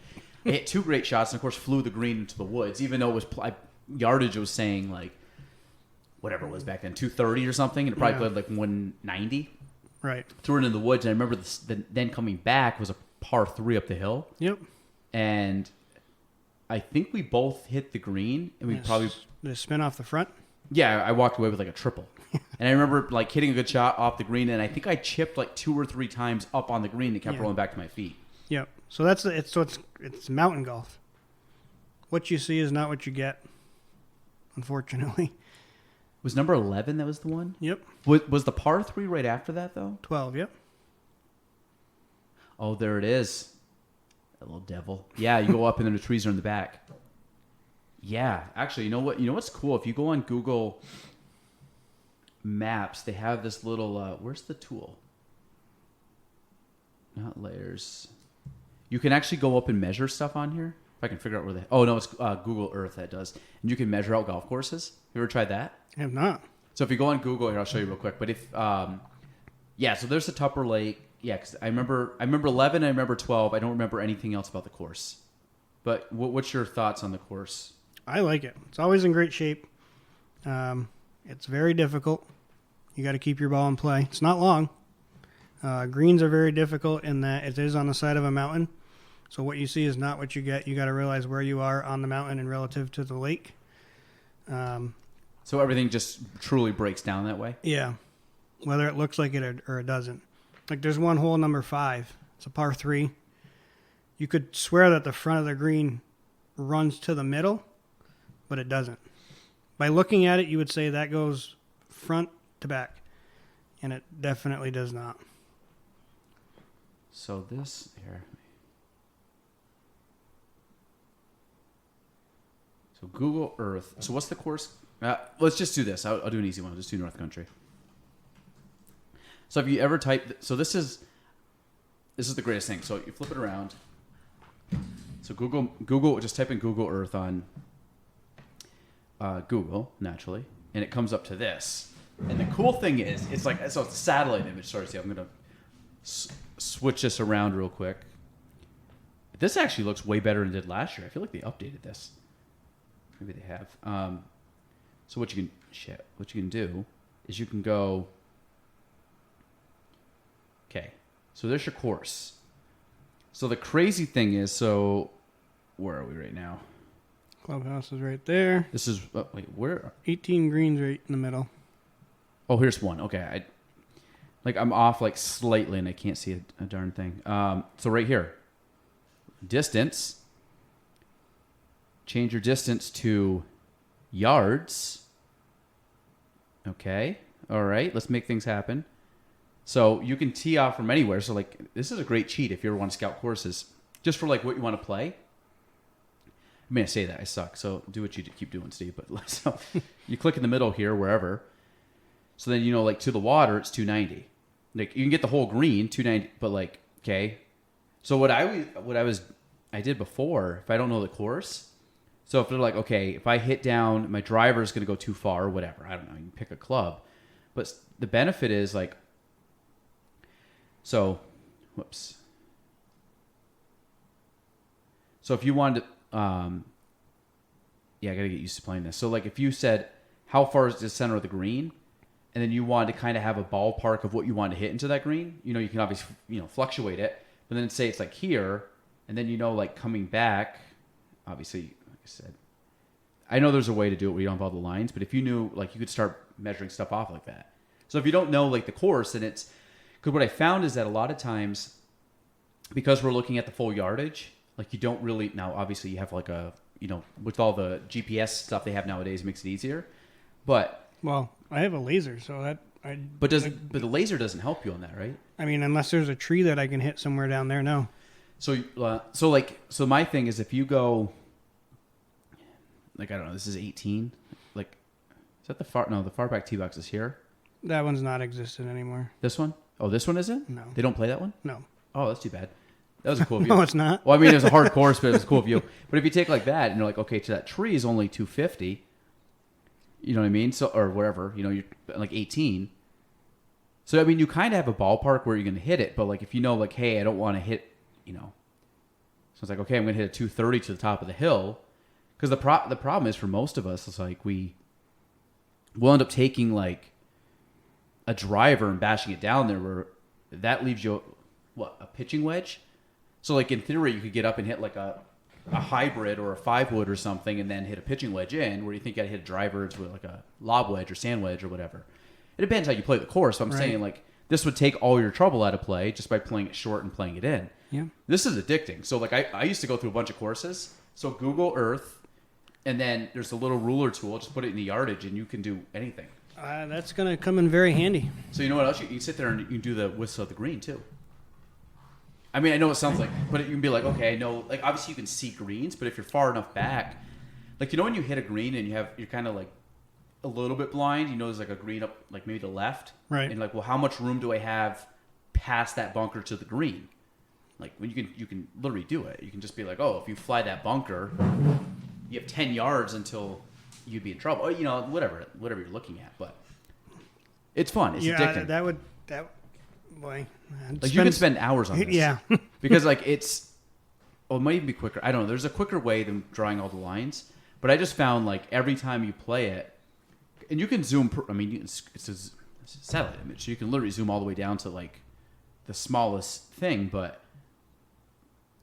I hit 2 great shots, and of course flew the green into the woods, even though it was yardage was saying whatever it was back then, 230 or something, and it probably played 190. Right. Threw it into the woods, and I remember then coming back was a par 3 up the hill. Yep. And I think we both hit the green, and we probably... Did it spin off the front? Yeah, I walked away with a triple. And I remember hitting a good shot off the green, and I think I chipped 2 or 3 times up on the green and kept rolling back to my feet. Yep. So it's mountain golf. What you see is not what you get, unfortunately. Was number 11 that was the one? Yep. Was the par 3 right after that, though? 12, yep. Oh, there it is. That little devil. Yeah, you go up and then the trees are in the back. Yeah, actually, you know what? You know what's cool? If you go on Google Maps, they have this little... where's the tool? Not layers. You can actually go up and measure stuff on here. If I can figure out where they... Oh, no, it's Google Earth that does. And you can measure out golf courses. You ever tried that? I have not. So if you go on Google here, I'll show you real quick. But if... yeah, so there's the Tupper Lake. Yeah, because I remember 11, I remember 12. I don't remember anything else about the course. But what's your thoughts on the course? I like it. It's always in great shape. It's very difficult. You got to keep your ball in play. It's not long. Greens are very difficult in that it is on the side of a mountain. So what you see is not what you get. You got to realize where you are on the mountain and relative to the lake. So everything just truly breaks down that way? Yeah. Whether it looks like it or it doesn't. Like there's one hole, number 5. It's a par 3. You could swear that the front of the green runs to the middle, but it doesn't. By looking at it, you would say that goes front to back, and it definitely does not. So this here. So Google Earth. So what's the course? Let's just do this. I'll do an easy one. I'll just do North Country. So if you ever type, so this is the greatest thing. So you flip it around. So Google, just type in Google Earth on Google naturally, and it comes up to this. And the cool thing is, it's a satellite image. Sorry, see, I'm gonna switch this around real quick. This actually looks way better than it did last year. I feel like they updated this. Maybe they have. So what you can do is you can go. Okay, so there's your course. So the crazy thing is, so where are we right now? Clubhouse is right there. This is wait, where? 18 greens right in the middle. Oh, here's one. Okay, I'm off like slightly, and I can't see a darn thing. So right here, distance. Change your distance to yards. Okay, all right. Let's make things happen. So you can tee off from anywhere. So like this is a great cheat if you ever want to scout courses, just for like what you want to play. I mean, I say that I suck. So do what you keep doing, Steve. But so you click in the middle here, wherever. So then like to the water, it's 290. Like you can get the whole green 290, but like okay. So what I did before, if I don't know the course, so if they're like okay, if I hit down, my driver is going to go too far or whatever. I don't know. You can pick a club, but the benefit is like. So, whoops. So if you wanted to, yeah, I got to get used to playing this. So like if you said, how far is the center of the green? And then you wanted to kind of have a ballpark of what you want to hit into that green. You can obviously, fluctuate it. But then say it's like here. And then, like coming back, obviously, like I said, I know there's a way to do it where you don't have all the lines. But if you knew, like you could start measuring stuff off like that. So if you don't know like the course, then it's, because what I found is that a lot of times, because we're looking at the full yardage, like you don't really, now obviously you have like a, with all the GPS stuff they have nowadays, it makes it easier. But. Well, I have a laser, so that. But the laser doesn't help you on that, right? I mean, unless there's a tree that I can hit somewhere down there, no. So my thing is if you go, like, I don't know, this is 18. Like, is that the far back tee box is here? That one's not existent anymore. This one? Oh, this one isn't? No. They don't play that one? No. Oh, that's too bad. That was a cool view. No, it's not. Well, I mean, it was a hard course, but it was a cool view. But if you take like that and you're like, okay, to that tree is only 250, you know what I mean? So, or whatever, you're like 18. So, I mean, you kind of have a ballpark where you're going to hit it. But like, if like, hey, I don't want to hit, so it's like, okay, I'm going to hit a 230 to the top of the hill. Because the problem is for most of us, it's like we'll end up taking like a driver and bashing it down there where that leaves you a pitching wedge. So like in theory you could get up and hit like a hybrid or a 5-wood or something and then hit a pitching wedge in where you think you got to hit a driver with like a lob wedge or sand wedge or whatever. It depends how you play the course. So I'm saying like this would take all your trouble out of play just by playing it short and playing it in. Yeah. This is addicting. So like I used to go through a bunch of courses. So Google Earth, And then there's a little ruler tool. Just put it in the yardage, and you can do anything. That's going to come in very handy. So you know what else? You can sit there and you can do the whistle of the green, too. I mean, I know it sounds like, but you can be like, okay, I know, like, obviously you can see greens, but if you're far enough back, like, you know when you hit a green and you're kind of, like, a little bit blind, you know there's, like, a green up, like, maybe the left. Right. And, like, well, how much room do I have past that bunker to the green? Like, when you can literally do it. You can just be like, oh, if you fly that bunker, you have 10 yards until you'd be in trouble. Or, you know, whatever you're looking at. But it's fun. It's addicting. Boy. Like, you can spend hours on this. Yeah. Because, like, it might even be quicker. I don't know. There's a quicker way than drawing all the lines. But I just found, like, every time you play it, and you can zoom, it's a satellite image, so you can literally zoom all the way down to, like, the smallest thing, but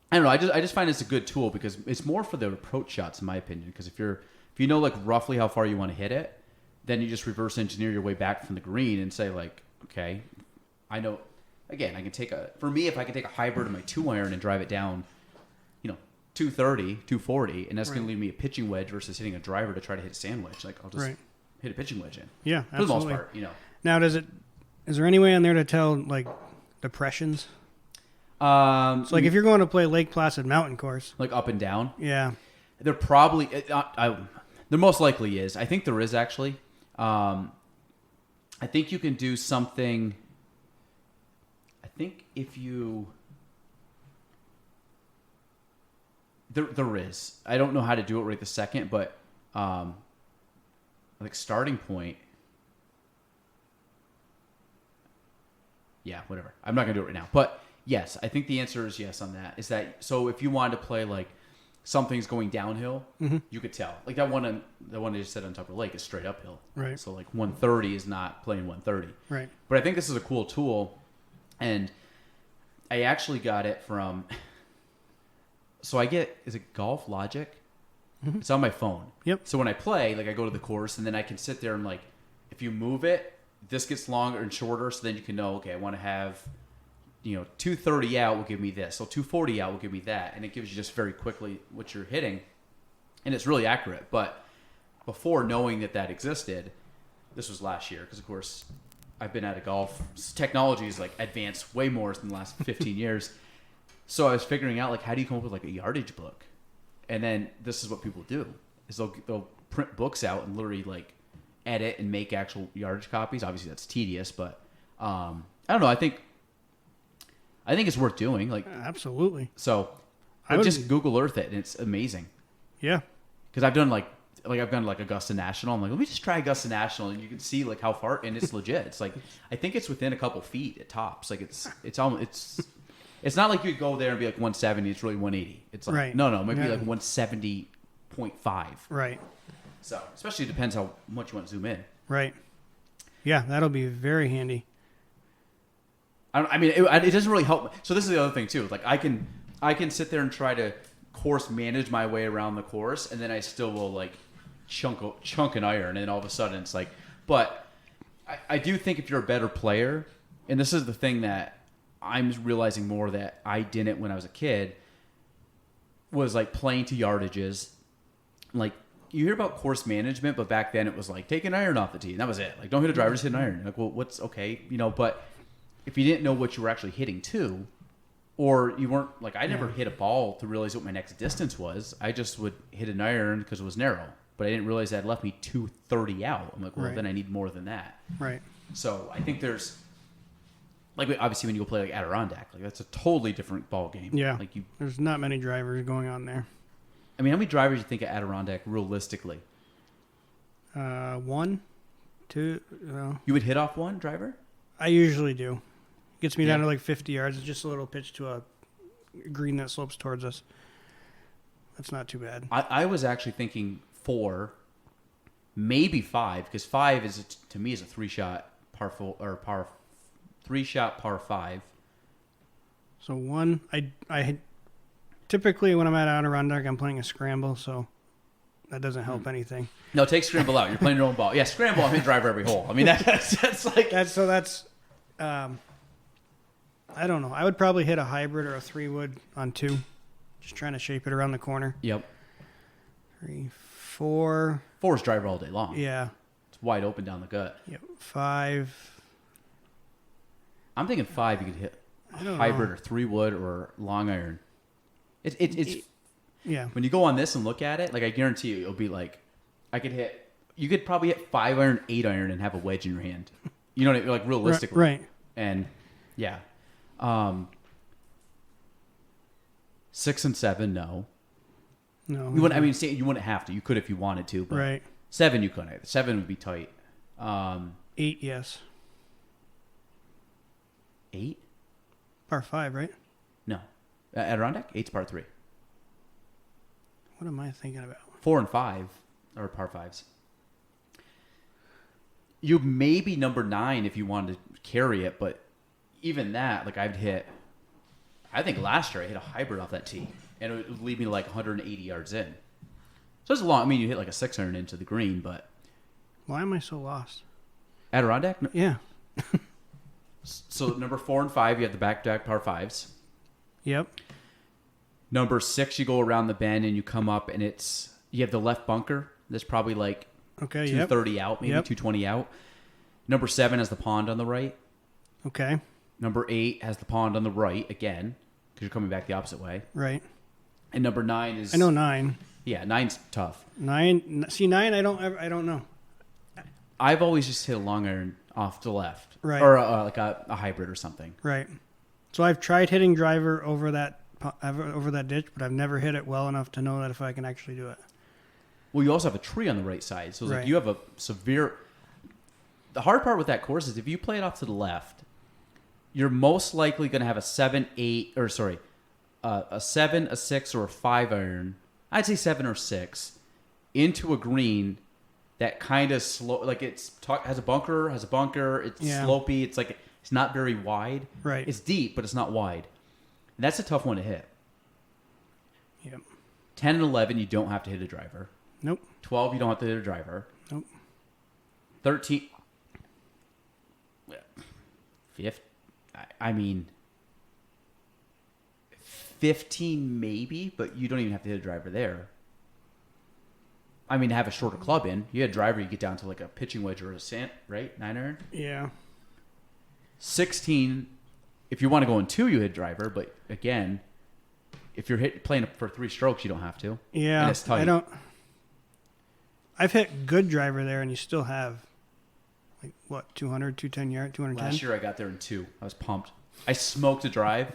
I don't know. I just find it's a good tool because it's more for the approach shots, in my opinion. Because if you know like roughly how far you want to hit it, then you just reverse engineer your way back from the green and say like, okay, I know. Again, I can take if I can take a hybrid of my 2-iron and drive it down, 230, 240, and that's going to leave me a pitching wedge versus hitting a driver to try to hit a sand wedge. Like I'll just hit a pitching wedge in. Yeah, for the most part, Now, is there any way on there to tell like depressions? So like if you're going to play Lake Placid Mountain Course, like up and down, yeah, there probably there most likely is. I think there is actually. I think you can do something. I think if you there is. I don't know how to do it right this second, but like starting point. Yeah, whatever. I'm not gonna do it right now, but. Yes, I think the answer is yes on that. Is that so? If you wanted to play like something's going downhill, you could tell. Like that one I just said on top of the lake is straight uphill. Right. So like 130 is not playing 130. Right. But I think this is a cool tool, and I actually got it from. So is it Golf Logic? Mm-hmm. It's on my phone. Yep. So when I play, like I go to the course, and then I can sit there and like, if you move it, this gets longer and shorter. So then you can know, okay, I want to have. 230 out will give me this. So 240 out will give me that. And it gives you just very quickly what you're hitting. And it's really accurate. But before knowing that existed, this was last year. Because, of course, I've been out of golf. Technology is, like, advanced way more than the last 15 years. So I was figuring out, like, how do you come up with, like, a yardage book? And then this is what people do. Is they'll print books out and literally, like, edit and make actual yardage copies. Obviously, that's tedious. But, I don't know. I think it's worth doing. Like absolutely. So I would just Google Earth it, and it's amazing. Yeah. Because I've done I've done like Augusta National. I'm like, let me just try Augusta National, and you can see like how far, and it's legit. It's like I think it's within a couple feet at tops. Like it's not like you'd go there and be like 170. It's really 180. It's like no, it might be like 170.5. Right. So especially depends how much you want to zoom in. Right. Yeah, that'll be very handy. It doesn't really help. So this is the other thing too. Like I can sit there and try to course manage my way around the course, and then I still will like chunk an iron, and then all of a sudden it's like. But I do think if you're a better player, and this is the thing that I'm realizing more that I didn't when I was a kid, was like playing to yardages. Like you hear about course management, but back then it was like take an iron off the tee, and that was it. Like don't hit a driver, just hit an iron. Like well, what's okay, but. If you didn't know what you were actually hitting to, or you weren't like I never hit a ball to realize what my next distance was. I just would hit an iron because it was narrow, but I didn't realize that left me 230 out. I'm like, well, then I need more than that. Right. So I think there's like obviously when you go play like Adirondack, like that's a totally different ball game. Yeah. Like there's not many drivers going on there. I mean, how many drivers do you think of Adirondack realistically? 1, 2. You would hit off one driver? I usually do. Gets me down to like 50 yards. It's just a little pitch to a green that slopes towards us. That's not too bad. I was actually thinking 4, maybe 5, because 5 is to me is a 3-shot par 3-shot par 5. So 1, I typically when I'm at Adirondack, I'm playing a scramble, so that doesn't help anything. No, take scramble out. You're playing your own ball. Yeah, scramble. I'm hitting driver every hole. I mean that's like that's. I don't know. I would probably hit a hybrid or a 3-wood on 2. Just trying to shape it around the corner. Yep. 3, 4. 4 is driver all day long. Yeah. It's wide open down the gut. Yep. 5. I'm thinking 5 you could hit I don't hybrid know. or 3 wood or long iron. It's Yeah. when you go on this and look at it, like I guarantee you, it'll be like you could probably hit 5 iron, 8 iron, and have a wedge in your hand. You know what I mean? Like realistically, Right. And yeah, 6 and 7, no. No. You wouldn't. I mean, you wouldn't have to. You could if you wanted to, but Right. 7 you couldn't. 7 would be tight. 8, yes. 8? Par 5, right? No. Adirondack? 8's par 3. What am I thinking about? 4 and 5 are par 5s. You maybe number 9 if you wanted to carry it, but even that, like I think last year I hit a hybrid off that tee, and it would lead me like 180 yards in. So it's long. I mean, you hit like a 6 iron into the green, but Why am I so lost? Adirondack? No. Yeah. So number 4 and 5, you have the back-to-back par 5s. Yep. Number 6, you go around the bend and you come up, and you have the left bunker. That's probably like Okay. 230 out, maybe Yep. 220 out. Number 7 has the pond on the right. Okay. Number 8 has the pond on the right again, because you're coming back the opposite way. Right. And number 9 is I know 9. Yeah, 9's tough. 9. See, 9. I don't know. I've always just hit a long iron off to the left, Right. Or like a hybrid or something. Right. So I've tried hitting driver over that ditch, but I've never hit it well enough to know that if I can actually do it. Well, you also have a tree on the right side, so it's like Right. you have a severe. The hard part with that course is if you play it off to the left, you're most likely going to have a 7, 8, or sorry, a 7, a 6, or a 5 iron. I'd say 7 or 6 into a green that kind of slow, like has a bunker. It's Yeah. slopey. It's like it's not very wide. Right. It's deep, but it's not wide. And that's a tough one to hit. Yep. 10 and 11, you don't have to hit a driver. Nope. 12, you don't have to hit a driver. Nope. 13, 5, I mean, 15 maybe, but you don't even have to hit a driver there. I mean, to have a shorter club in, you hit a driver, you get down to like a pitching wedge or a sand, right? 9 iron. Yeah. 16, if you want to go in 2, you hit driver, but again, if you're playing for 3 strokes, you don't have to. Yeah. And it's tight. I've hit good driver there, and you still have, like, what, 200, 210 yard, 210? Last year I got there in 2. I was pumped. I smoked a drive. I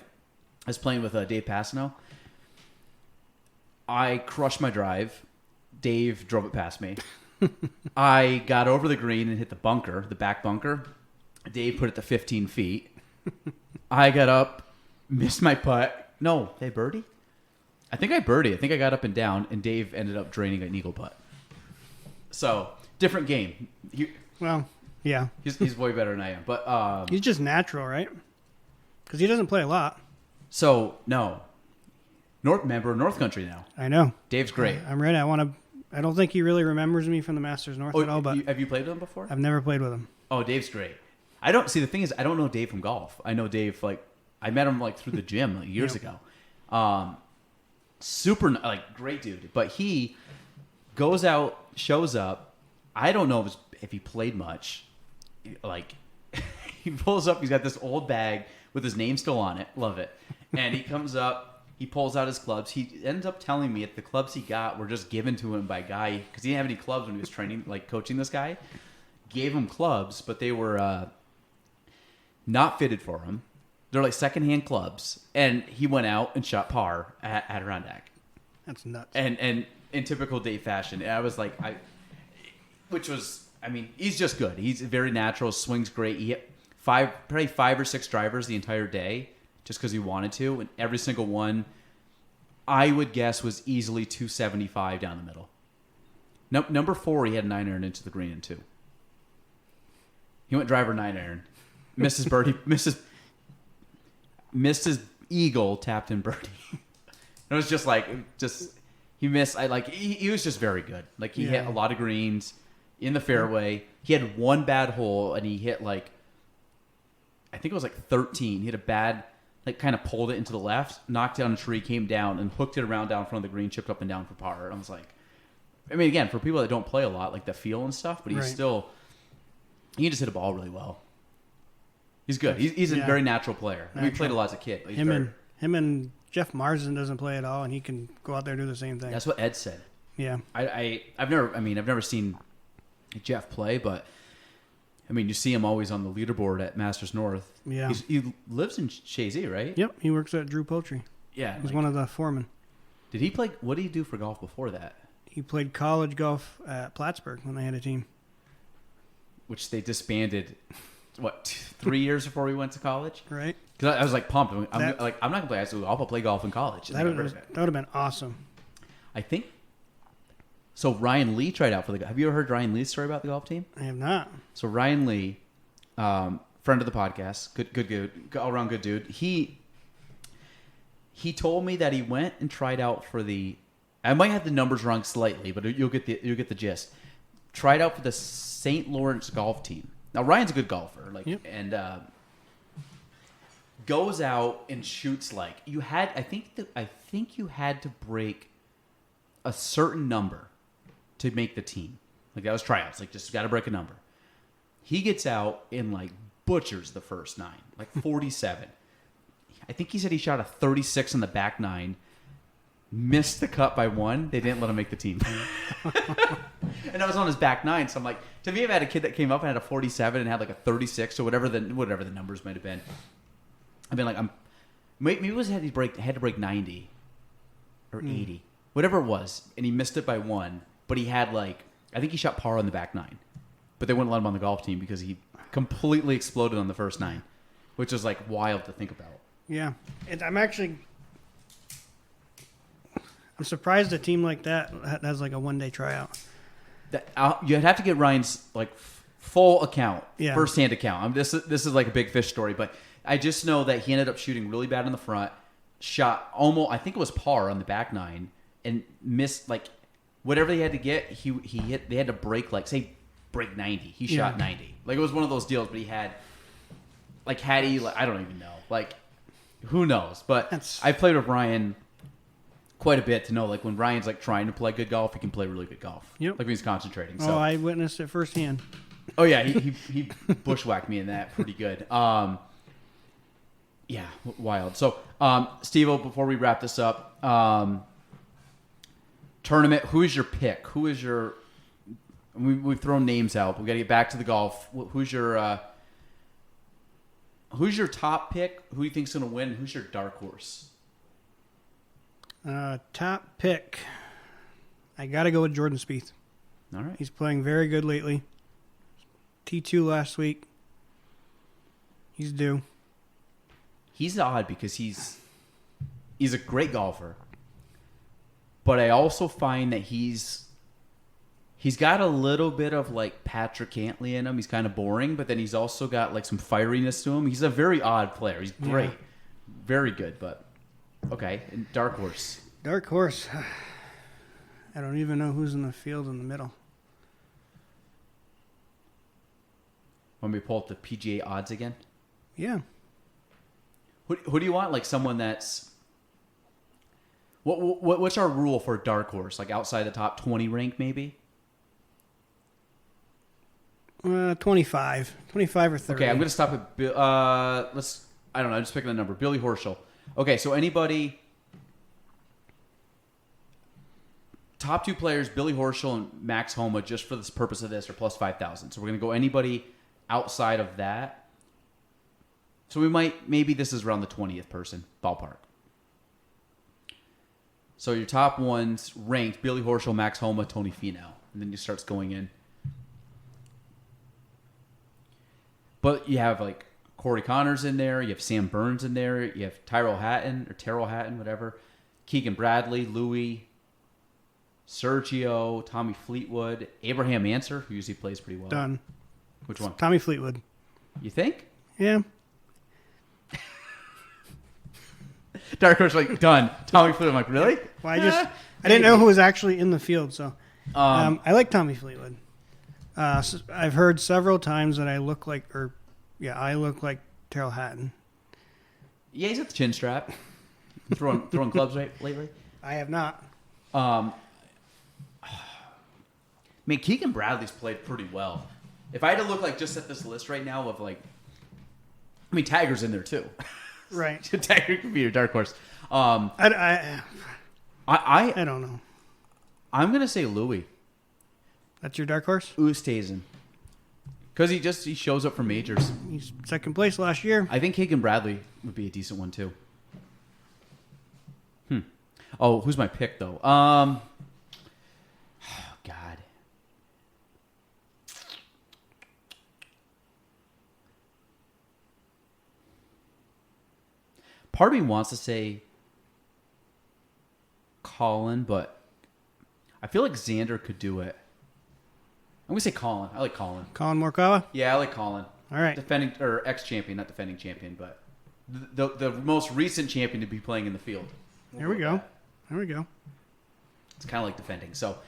was playing with Dave Passano. I crushed my drive. Dave drove it past me. I got over the green and hit the bunker, the back bunker. Dave put it to 15 feet. I got up, missed my putt. No, they birdie? I think I birdied. I think I got up and down, and Dave ended up draining an eagle putt. So, different game. Well, yeah. He's way better than I am. But He's just natural, right? Because he doesn't play a lot. So, no. Member of North Country now. I know. Dave's great. I'm ready. I don't think he really remembers me from the Masters North at all, but have you played with him before? I've never played with him. Oh, Dave's great. The thing is, I don't know Dave from golf. I know Dave, I met him, through the gym, years ago. Super, great dude. But he goes out, shows up. I don't know if he played much. He pulls up, he's got this old bag with his name still on it. Love it. And he comes up. He pulls out his clubs. He ends up telling me that the clubs he got were just given to him by a guy because he didn't have any clubs when he was training, coaching this guy. Gave him clubs, but they were not fitted for him. They're secondhand clubs, and he went out and shot par at Adirondack. That's nuts. And in typical Dave fashion, and I was he's just good. He's very natural, swings great. He hit probably 5 or 6 drivers the entire day. Just because he wanted to, and every single one, I would guess, was easily 275 down the middle. Number 4, he had a 9 iron into the green in 2. He went driver 9 iron, missed his birdie, missed his eagle, tapped in birdie. It was just he missed. He was just very good. He hit a lot of greens in the fairway. He had one bad hole, and he hit I think it was 13. He had a bad. Kind of pulled it into the left, knocked down a tree, came down, and hooked it around down front of the green, chipped up and down for par. I was like, I mean, again, for people that don't play a lot, like the feel and stuff, but he's still, he can just hit a ball really well. He's good. He's a very natural player. We played a lot as a kid. But him and Jeff Marsden doesn't play at all, and he can go out there and do the same thing. That's what Ed said. Yeah. I've never seen Jeff play, but I mean, you see him always on the leaderboard at Masters North. Yeah. He lives in Chazy, right? Yep. He works at Drew Poultry. Yeah. He's one of the foremen. Did he play? What did he do for golf before that? He played college golf at Plattsburgh when they had a team. Which they disbanded, 3 years before we went to college? Right. Because I was like pumped. I'm not gonna play high school golf. I'll play golf in college. That would have been awesome. I think. So Ryan Lee tried out for the. Have you ever heard Ryan Lee's story about the golf team? I have not. So Ryan Lee, friend of the podcast, good, all around good dude. He told me that he went and tried out for the. I might have the numbers wrong slightly, but you'll get the gist. Tried out for the St. Lawrence golf team. Now Ryan's a good golfer, and goes out and shoots like you had. I think you had to break a certain number to make the team. Like that was tryouts. Like just got to break a number. He gets out and like butchers the first 9, like 47. I think he said he shot a 36 on the back 9. Missed the cut by 1. They didn't let him make the team. And I was on his back 9. So I'm like, to me, if I had a kid that came up and had a 47 and had like a 36 or whatever the numbers might have been, I've been like, maybe it was had to break 90 or 80, whatever it was, and he missed it by 1. But he had I think he shot par on the back 9, but they wouldn't let him on the golf team because he completely exploded on the first 9, which is like wild to think about. Yeah, and I'm surprised a team like that has like a one-day tryout. You'd have to get Ryan's full account, firsthand account. This is like a big fish story, but I just know that he ended up shooting really bad in the front, shot almost, I think it was par on the back 9, and missed whatever they had to get. He hit. They had to break break 90. He shot 90. It was one of those deals, but he had had he I don't even know. Who knows? But I've played with Ryan quite a bit to know when Ryan's trying to play good golf, he can play really good golf. Yep. When he's concentrating. So. Oh, I witnessed it firsthand. Oh yeah, he bushwhacked me in that pretty good. Yeah, wild. So, Steve-O, before we wrap this up, tournament. Who is your pick? Who is your? We've thrown names out. We got to get back to the golf. Who's your top pick? Who do you think's going to win? Who's your dark horse? Top pick. I got to go with Jordan Spieth. All right. He's playing very good lately. T2 last week. He's due. He's odd because he's a great golfer, but I also find that he's got a little bit of Patrick Cantlay in him. He's kind of boring, but then he's also got some fieriness to him. He's a very odd player. He's great, very good, but okay. And dark horse. Dark horse. I don't even know who's in the field in the middle. Want me to pull up the PGA odds again? Yeah. Who do you want? Someone that's what's our rule for a dark horse? Outside the top 20 rank, maybe. 25 or 30. Okay, I'm gonna stop at let's. I don't know. I'm just picking a number. Billy Horschel. Okay, so anybody. Top 2 players, Billy Horschel and Max Homa, just for the purpose of this, are plus 5,000. So we're gonna go anybody outside of that. So maybe this is around the 20th person, ballpark. So your top ones ranked, Billy Horschel, Max Homa, Tony Finau. And then you starts going in. But you have Corey Connors in there, you have Sam Burns in there, you have Tyrrell Hatton, whatever. Keegan Bradley, Louis, Sergio, Tommy Fleetwood, Abraham Answer, who usually plays pretty well. Done. Which one? Tommy Fleetwood. You think? Yeah. Dark horse, done. Tommy Fleetwood. I'm like, really? Well, I didn't know who was actually in the field, so I like Tommy Fleetwood. So I've heard several times that I look like Tyrrell Hatton. Yeah, he's got the chin strap. Throwing clubs lately. I have not. mean, Keegan Bradley's played pretty well. If I had to look like just at this list right now of like, I mean, Tiger's in there too. Right. Tiger could be your dark horse. I don't know. I'm gonna say Louis That's your dark horse? Oosthuizen. Because he shows up for majors. He's second place last year. I think Keegan Bradley would be a decent one too. Oh, who's my pick though? God. Part of me wants to say Colin, but I feel like Xander could do it. I'm gonna say Colin. I like Colin. Colin Morikawa? Yeah, I like Colin. All right. Defending or ex-champion, not defending champion, but the most recent champion to be playing in the field. There we go. There we go. It's kind of like defending. So,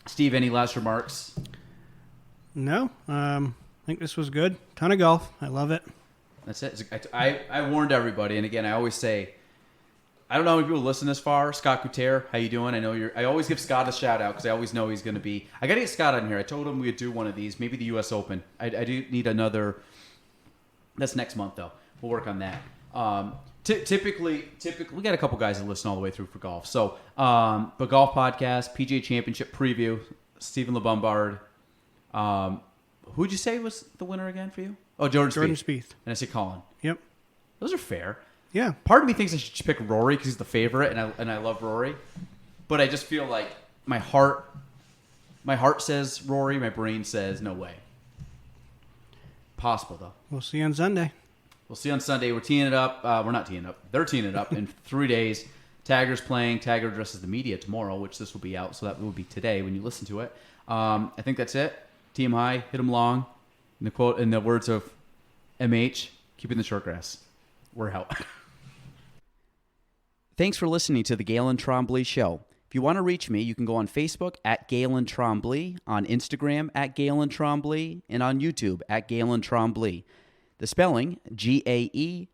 Steve, any last remarks? No. I think this was good. Ton of golf. I love it. That's it. I warned everybody, and again, I always say, I don't know how many people listen this far. Scott Couture, how you doing? I know I always give Scott a shout out because I always know he's going to be. I got to get Scott on here. I told him we'd do one of these, maybe the U.S. Open. I do need another. That's next month though. We'll work on that. Typically, we got a couple guys that listen all the way through for golf. So, but golf podcast, PGA Championship preview, Stephen Labombard. Who'd you say was the winner again for you? Oh, Jordan Spieth. And I say Colin. Yep. Those are fair. Yeah. Part of me thinks I should pick Rory because he's the favorite, and I love Rory. But I just feel like my heart says Rory, my brain says no way. Possible though. We'll see you on Sunday. We'll see you on Sunday. We're teeing it up. We're not teeing up. They're teeing it up in 3 days. Tagger's playing. Tagger addresses the media tomorrow, which this will be out, so that will be today when you listen to it. I think that's it. Tee 'em high, hit 'em long. In the words of MH, keeping the short grass. We're out. Thanks for listening to the Galen Trombley Show. If you want to reach me, you can go on Facebook at Galen Trombley, on Instagram at Galen Trombley, and on YouTube at Galen Trombley. The spelling, GaelanTrombley.